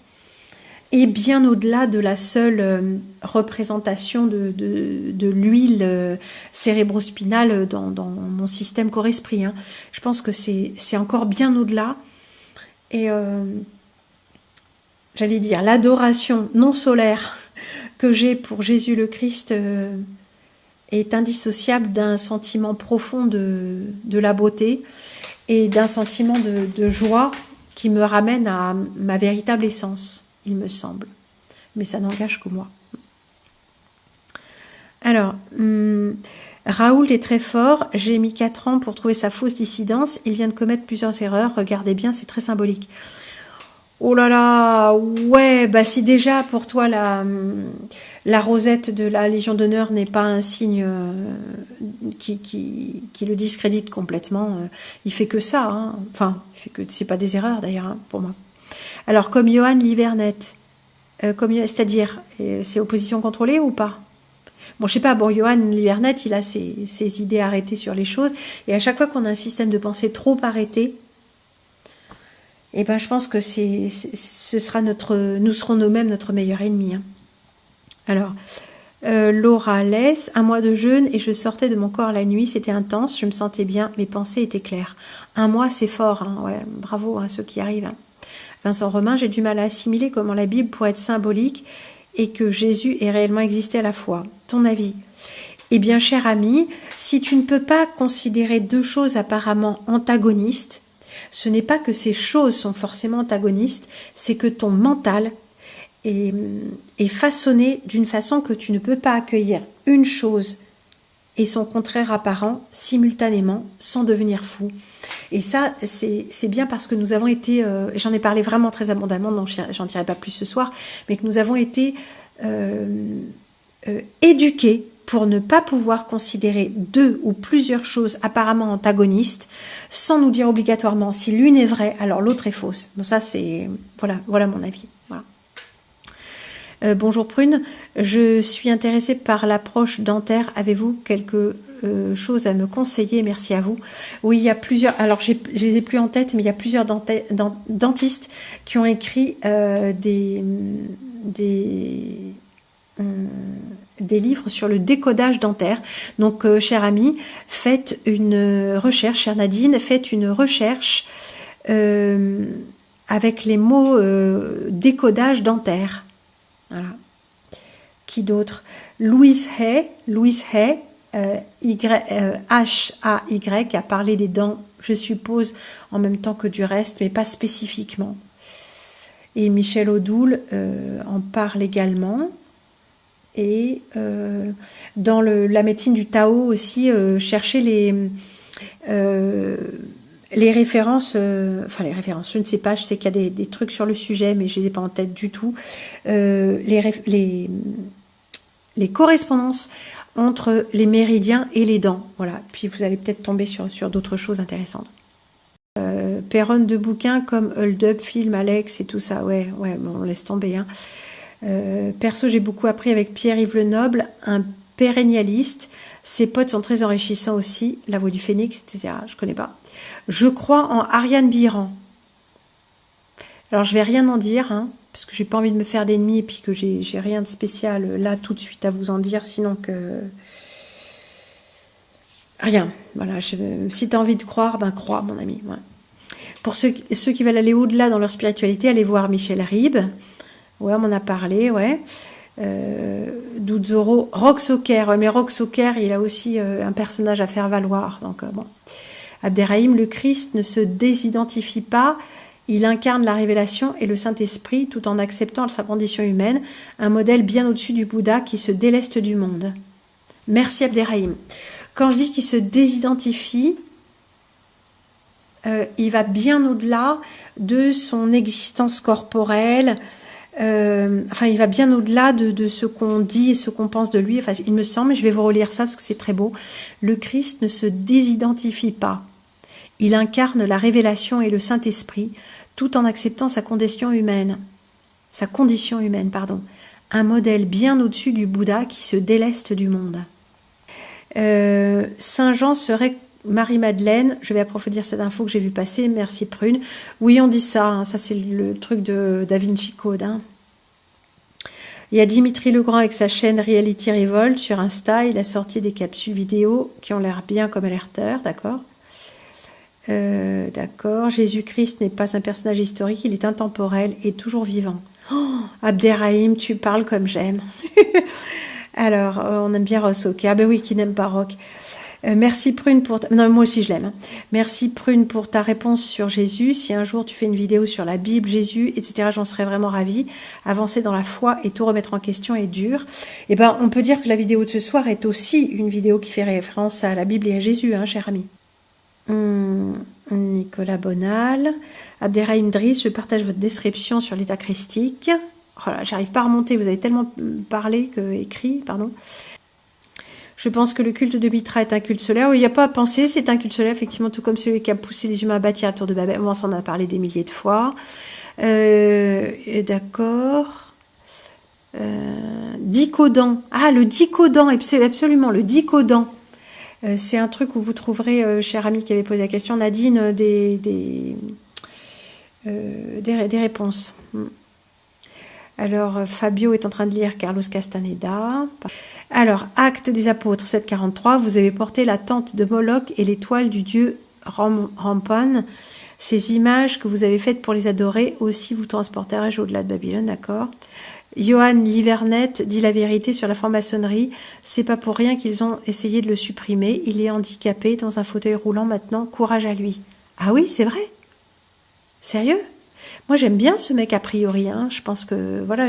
et bien au-delà de la seule représentation de l'huile cérébrospinale dans mon système corps-esprit. Hein. Je pense que c'est encore bien au-delà. Et j'allais dire, l'adoration non solaire que j'ai pour Jésus le Christ est indissociable d'un sentiment profond de la beauté et d'un sentiment de joie qui me ramène à ma véritable essence, il me semble. Mais ça n'engage que moi. Alors, Raoul est très fort. J'ai mis 4 ans pour trouver sa fausse dissidence. Il vient de commettre plusieurs erreurs. Regardez bien, c'est très symbolique. Oh là là, ouais, bah si déjà pour toi la rosette de la Légion d'honneur n'est pas un signe qui le discrédite complètement, il fait que ça, hein. Enfin, il fait que c'est pas des erreurs d'ailleurs hein, pour moi. Alors comme Johan Livernet, c'est-à-dire c'est opposition contrôlée ou pas? Bon, je sais pas, bon, Johan Livernet, il a ses idées arrêtées sur les choses, et à chaque fois qu'on a un système de pensée trop arrêté, eh ben, je pense que nous serons nous-mêmes notre meilleur ennemi. Hein. Alors, Laura laisse 1 mois de jeûne et je sortais de mon corps la nuit, c'était intense, je me sentais bien, mes pensées étaient claires. 1 mois, c'est fort, hein, ouais, bravo à ceux qui arrivent. Hein. Vincent Romain, j'ai du mal à assimiler comment la Bible pourrait être symbolique et que Jésus ait réellement existé à la fois. Ton avis? Eh bien, cher ami, si tu ne peux pas considérer 2 choses apparemment antagonistes, ce n'est pas que ces choses sont forcément antagonistes, c'est que ton mental est façonné d'une façon que tu ne peux pas accueillir une chose et son contraire apparent simultanément sans devenir fou. Et ça, c'est bien parce que nous avons été, j'en ai parlé vraiment très abondamment, donc j'en dirai pas plus ce soir, mais que nous avons été éduqués pour ne pas pouvoir considérer 2 ou plusieurs choses apparemment antagonistes, sans nous dire obligatoirement si l'une est vraie, alors l'autre est fausse. Bon, ça c'est voilà mon avis. Voilà. Bonjour Prune, je suis intéressée par l'approche dentaire. Avez-vous quelque chose à me conseiller? Merci à vous. Oui, il y a plusieurs. Alors, je les ai plus en tête, mais il y a plusieurs dentistes qui ont écrit des livres sur le décodage dentaire. Donc, chère amie, faites une recherche, chère Nadine, faites une recherche avec les mots décodage dentaire. Voilà. Qui d'autre? Louise Hay, H-A-Y, a parlé des dents, je suppose, en même temps que du reste, mais pas spécifiquement. Et Michel Odoul en parle également. Et dans la médecine du Tao aussi, chercher les références, les références, je ne sais pas, je sais qu'il y a des trucs sur le sujet, mais je les ai pas en tête du tout. les correspondances entre les méridiens et les dents. Voilà. Puis vous allez peut-être tomber sur d'autres choses intéressantes. Perronne de bouquins comme Hold Up, Film, Alex et tout ça. Ouais, bon, on laisse tomber. Hein. Perso, j'ai beaucoup appris avec Pierre-Yves Lenoble, un pérennialiste. Ses potes sont très enrichissants aussi. La Voix du Phénix, etc. Je connais pas. Je crois en Ariane Biran. Alors, je vais rien en dire, hein, parce que j'ai pas envie de me faire d'ennemis et puis que j'ai rien de spécial là tout de suite à vous en dire, sinon que... Rien. Voilà. Si tu as envie de croire, ben crois, mon ami. Ouais. Pour ceux qui veulent aller au-delà dans leur spiritualité, allez voir Michel Ribes. Ouais, on m'en a parlé, ouais. Doudzoro, Roxoker. Ouais, mais Roxoker, il a aussi un personnage à faire valoir. Donc, bon. Abderrahim, le Christ ne se désidentifie pas. Il incarne la révélation et le Saint-Esprit tout en acceptant sa condition humaine, un modèle bien au-dessus du Bouddha qui se déleste du monde. Merci Abderrahim. Quand je dis qu'il se désidentifie, il va bien au-delà de son existence corporelle, enfin il va bien au-delà de ce qu'on dit et ce qu'on pense de lui. Enfin, il me semble, je vais vous relire ça parce que c'est très beau, le Christ ne se désidentifie pas. Il incarne la révélation et le Saint-Esprit tout en acceptant sa condition humaine. Un modèle bien au-dessus du Bouddha qui se déleste du monde. Saint Jean serait Marie-Madeleine. Je vais approfondir cette info que j'ai vu passer. Merci Prune. Oui, on dit ça. Hein, ça, c'est le truc de Da Vinci Code. Hein. Il y a Dimitri Legrand avec sa chaîne Reality Revolt sur Insta. Il a sorti des capsules vidéo qui ont l'air bien comme alerteurs. D'accord. D'accord. Jésus-Christ n'est pas un personnage historique. Il est intemporel et toujours vivant. Oh, Abderrahim, tu parles comme j'aime. Alors, on aime bien Ross, ok. Ah ben oui, qui n'aime pas Rock. Merci Prune pour... Non, moi aussi je l'aime. Hein. Merci Prune pour ta réponse sur Jésus. Si un jour tu fais une vidéo sur la Bible, Jésus, etc., j'en serais vraiment ravie. Avancer dans la foi et tout remettre en question est dur. Eh ben, on peut dire que la vidéo de ce soir est aussi une vidéo qui fait référence à la Bible et à Jésus, hein, cher ami. Nicolas Bonal. Abderrahim Driss, je partage votre description sur l'état christique. Voilà, j'arrive pas à remonter, vous avez tellement écrit, pardon. Je pense que le culte de Mitra est un culte solaire. Oui, il n'y a pas à penser, c'est un culte solaire, effectivement, tout comme celui qui a poussé les humains à bâtir la tour de Babel. On s'en a parlé des milliers de fois. D'accord. Dicodan. Ah, le dicodan, absolument, le dicodan. C'est un truc où vous trouverez, cher ami qui avait posé la question, Nadine, des réponses. Alors, Fabio est en train de lire Carlos Castaneda. Alors, Actes des Apôtres 7,43, vous avez porté la tente de Moloch et l'étoile du dieu Rampan. Ces images que vous avez faites pour les adorer, aussi vous transporterai-je au-delà de Babylone, d'accord. Johan Livernet dit la vérité sur la franc-maçonnerie. C'est pas pour rien qu'ils ont essayé de le supprimer. Il est handicapé dans un fauteuil roulant maintenant. Courage à lui. Ah oui, c'est vrai? Sérieux? Moi, j'aime bien ce mec a priori. Hein. Je pense que, voilà,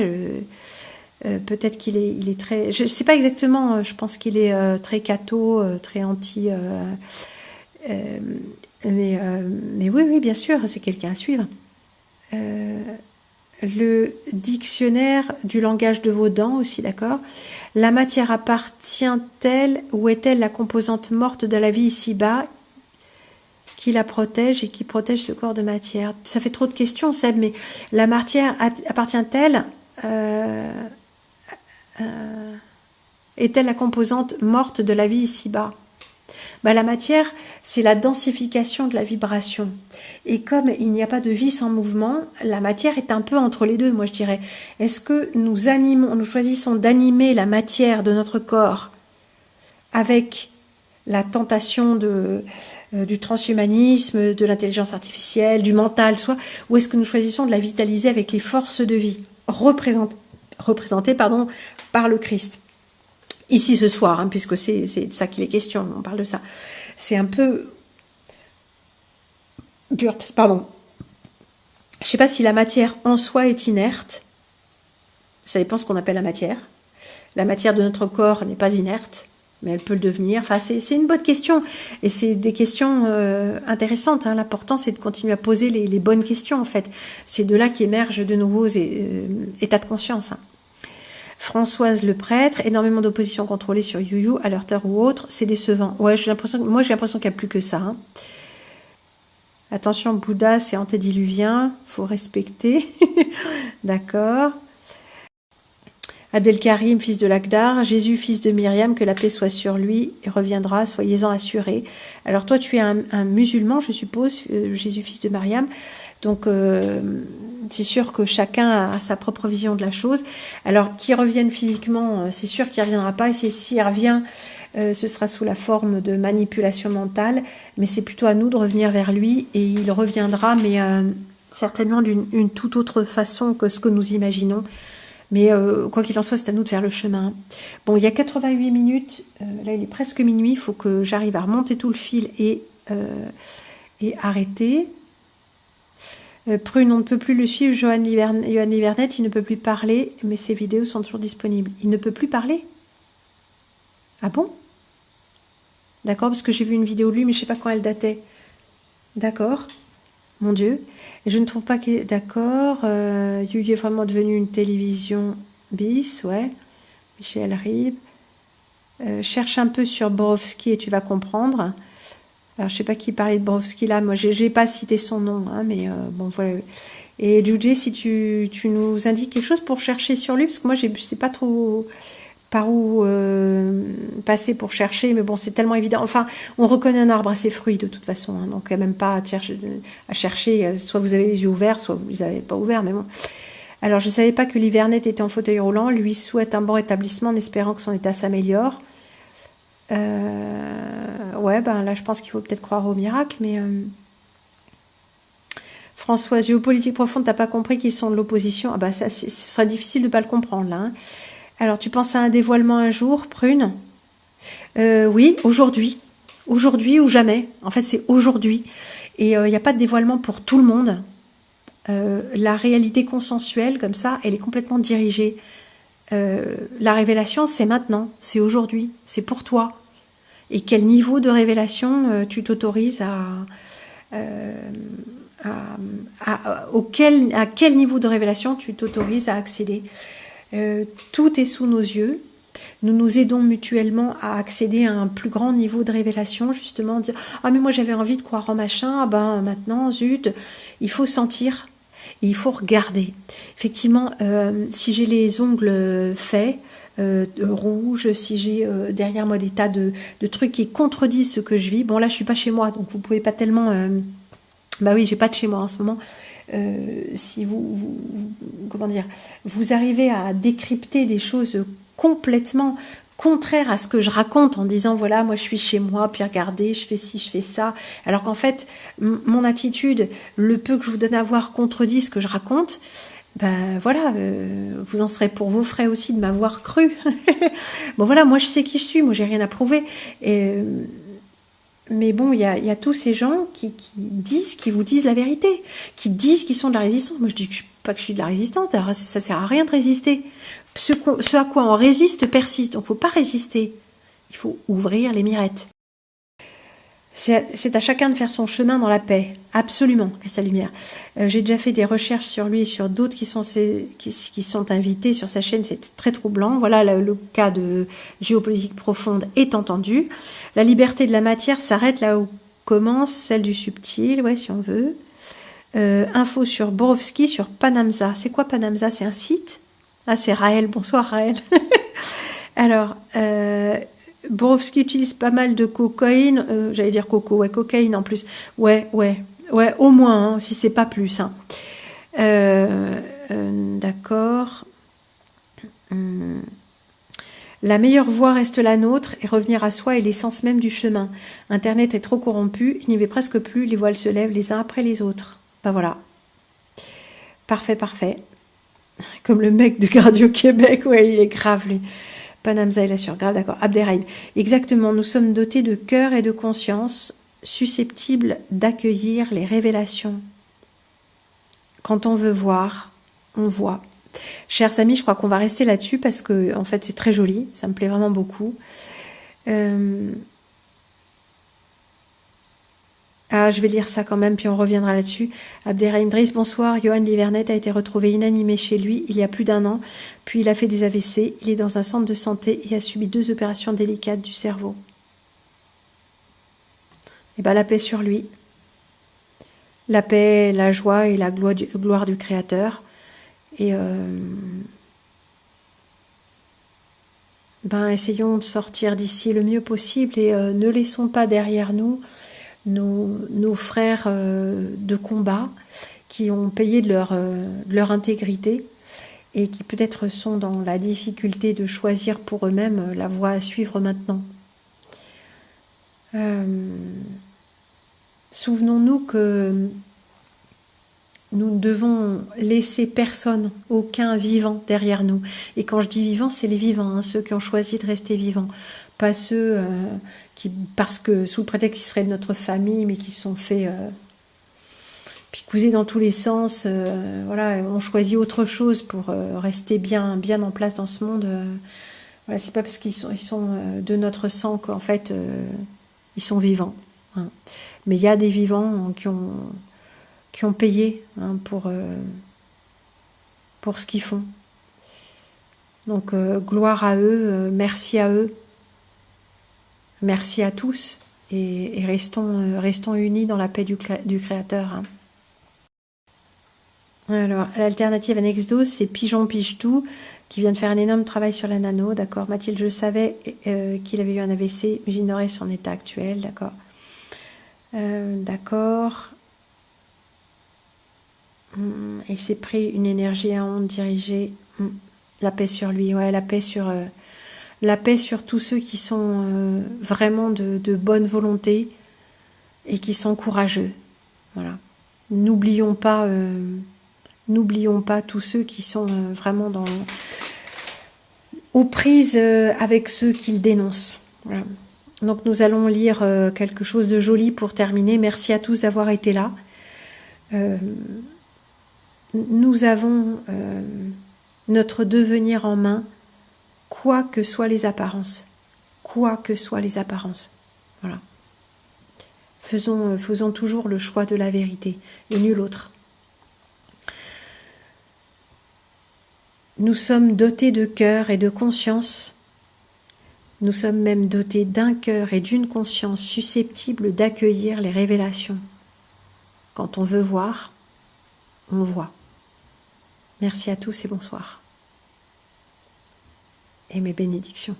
peut-être qu'il est très... Je sais pas exactement, je pense qu'il est très catho, très anti... mais oui, bien sûr, c'est quelqu'un à suivre. Le dictionnaire du langage de vos dents aussi, d'accord. La matière appartient-elle ou est-elle la composante morte de la vie ici-bas qui la protège et qui protège ce corps de matière? Ça fait trop de questions, Seb, mais la matière appartient-elle est-elle la composante morte de la vie ici-bas? Ben, la matière, c'est la densification de la vibration. Et comme il n'y a pas de vie sans mouvement, la matière est un peu entre les deux, moi je dirais. Est-ce que nous choisissons d'animer la matière de notre corps avec la tentation du transhumanisme, de l'intelligence artificielle, du mental, soit, ou est-ce que nous choisissons de la vitaliser avec les forces de vie représentées par le Christ? Ici ce soir, hein, puisque c'est de ça qu'il est question, on parle de ça. C'est un peu... Pardon. Je ne sais pas si la matière en soi est inerte. Ça dépend ce qu'on appelle la matière. La matière de notre corps n'est pas inerte, mais elle peut le devenir. Enfin, c'est une bonne question. Et c'est des questions intéressantes. Hein. L'important, c'est de continuer à poser les bonnes questions, en fait. C'est de là qu'émergent de nouveaux états de conscience. Hein. Françoise le prêtre, énormément d'opposition contrôlée sur YouYou, à leur heure ou autre, c'est décevant. Ouais, j'ai l'impression qu'il n'y a plus que ça. Hein. Attention, Bouddha, c'est antédiluvien, faut respecter. D'accord. Abdelkarim, fils de Lagdar, Jésus, fils de Myriam, que la paix soit sur lui, et reviendra, soyez-en assurés. Alors toi, tu es un musulman, je suppose, Jésus, fils de Myriam, donc c'est sûr que chacun a sa propre vision de la chose. Alors, qu'il revienne physiquement, c'est sûr qu'il ne reviendra pas, et s'il revient, ce sera sous la forme de manipulation mentale, mais c'est plutôt à nous de revenir vers lui, et il reviendra, mais certainement d'une toute autre façon que ce que nous imaginons. Mais quoi qu'il en soit, c'est à nous de faire le chemin. Bon, il y a 88 minutes, là il est presque minuit, il faut que j'arrive à remonter tout le fil et arrêter. Prune, on ne peut plus le suivre, Johan Livernet, il ne peut plus parler, mais ses vidéos sont toujours disponibles. Il ne peut plus parler? Ah bon? D'accord, parce que j'ai vu une vidéo de lui, mais je ne sais pas quand elle datait. D'accord. Mon Dieu. Je ne trouve pas que... D'accord. Yuyu est vraiment devenu une télévision bis, ouais. Michel Ribes. Cherche un peu sur Borowski et tu vas comprendre. Alors, je sais pas qui parlait de Borowski là. Moi, j'ai pas cité son nom, hein, mais bon, voilà. Et Juji, si tu nous indiques quelque chose pour chercher sur lui, parce que moi, je sais pas trop par où passer pour chercher, mais bon, c'est tellement évident. Enfin, on reconnaît un arbre à ses fruits de toute façon, hein, donc même pas à chercher, soit vous avez les yeux ouverts, soit vous les avez pas ouverts, mais bon. Alors, je savais pas que Livernet était en fauteuil roulant, lui souhaite un bon rétablissement en espérant que son état s'améliore. Ouais, ben là, je pense qu'il faut peut-être croire au miracle, mais... Françoise, géopolitique profonde, t'as pas compris qu'ils sont de l'opposition? Ah bah ça, ce serait difficile de pas le comprendre, là, hein. Alors, tu penses à un dévoilement un jour, Prune? Oui, aujourd'hui. Aujourd'hui ou jamais. En fait, c'est aujourd'hui. Et il n'y a pas de dévoilement pour tout le monde. La réalité consensuelle, comme ça, elle est complètement dirigée. La révélation, c'est maintenant. C'est aujourd'hui. C'est pour toi. Et quel niveau de révélation tu t'autorises à quel niveau de révélation tu t'autorises à accéder? Tout est sous nos yeux. Nous nous aidons mutuellement à accéder à un plus grand niveau de révélation, justement, dire « Ah, mais moi j'avais envie de croire en machin, ah ben maintenant, zut !» Il faut sentir et il faut regarder. Effectivement, si j'ai les ongles faits, rouges, si j'ai derrière moi des tas de trucs qui contredisent ce que je vis, bon là je suis pas chez moi, donc vous pouvez pas tellement... Bah oui, j'ai pas de chez moi en ce moment. Si comment dire, vous arrivez à décrypter des choses complètement contraires à ce que je raconte en disant voilà, moi je suis chez moi, puis regardez, je fais ci, je fais ça, alors qu'en fait mon attitude, le peu que je vous donne à voir contredit ce que je raconte, ben voilà, vous en serez pour vos frais aussi de m'avoir cru. Bon voilà, moi je sais qui je suis, moi j'ai rien à prouver. Mais bon, il y a tous ces gens qui vous disent la vérité, qui disent qu'ils sont de la résistance. Moi, je dis pas que je suis de la résistance, ça sert à rien de résister. Ce à quoi on résiste persiste, donc faut pas résister. Il faut ouvrir les mirettes. C'est à chacun de faire son chemin dans la paix. Absolument, Cristal Lumière. J'ai déjà fait des recherches sur lui et sur d'autres qui sont invités sur sa chaîne. C'est très troublant. Voilà, le cas de géopolitique profonde est entendu. La liberté de la matière s'arrête là où commence celle du subtil, ouais, si on veut. Info sur Borowski, sur Panamza. C'est quoi Panamza? C'est un site? Ah, c'est Raël. Bonsoir Raël. Alors... Borowski utilise pas mal de cocaïne, j'allais dire coco, ouais, cocaïne en plus. Ouais, au moins, hein, si c'est pas plus. Hein. D'accord. La meilleure voie reste la nôtre, et revenir à soi est l'essence même du chemin. Internet est trop corrompu, il n'y va presque plus, les voiles se lèvent les uns après les autres. Ben voilà. Parfait. Comme le mec de Radio Québec, ouais, il est grave, lui. Panamza et la surgrave, d'accord. Abderrahim. Exactement, nous sommes dotés de cœur et de conscience, susceptibles d'accueillir les révélations. Quand on veut voir, on voit. Chers amis, je crois qu'on va rester là-dessus parce que, en fait, c'est très joli. Ça me plaît vraiment beaucoup. Ah, je vais lire ça quand même, puis on reviendra là-dessus. Abderrahim Driss, bonsoir. Johan Livernet a été retrouvé inanimé chez lui il y a plus d'1 an, puis il a fait des AVC. Il est dans un centre de santé et a subi 2 opérations délicates du cerveau. Et ben la paix sur lui. La paix, la joie et la gloire du Créateur. Et essayons de sortir d'ici le mieux possible et ne laissons pas derrière nous nos frères de combat qui ont payé de leur intégrité et qui peut-être sont dans la difficulté de choisir pour eux-mêmes la voie à suivre maintenant. Souvenons-nous que nous ne devons laisser personne, aucun vivant derrière nous. Et quand je dis vivant, c'est les vivants, hein, ceux qui ont choisi de rester vivants. Pas ceux qui, parce que sous le prétexte qu'ils seraient de notre famille, mais qui se sont fait picousés dans tous les sens, voilà, ont choisi autre chose pour rester bien en place dans ce monde. Voilà, c'est pas parce qu'ils sont de notre sang qu'en fait ils sont vivants. Hein. Mais il y a des vivants qui ont payé hein, pour ce qu'ils font. Donc gloire à eux, merci à eux, merci à tous et restons unis dans la paix du Créateur. Hein. Alors, l'alternative annexe 12, c'est Pigeon Pige Tout, qui vient de faire un énorme travail sur la nano, d'accord. Mathilde, je savais qu'il avait eu un AVC, mais j'ignorais son état actuel, d'accord. D'accord. Il s'est pris une énergie à onde dirigée. La paix sur lui, ouais, la paix sur tous ceux qui sont vraiment de bonne volonté et qui sont courageux. Voilà. N'oublions pas tous ceux qui sont vraiment aux prises avec ceux qu'ils dénoncent. Voilà. Donc nous allons lire quelque chose de joli pour terminer. Merci à tous d'avoir été là. Nous avons notre devenir en main, quoi que soient les apparences. Quoi que soient les apparences. Voilà. Faisons toujours le choix de la vérité et nul autre. Nous sommes dotés de cœur et de conscience. Nous sommes même dotés d'un cœur et d'une conscience susceptibles d'accueillir les révélations. Quand on veut voir, on voit. Merci à tous et bonsoir. Et mes bénédictions.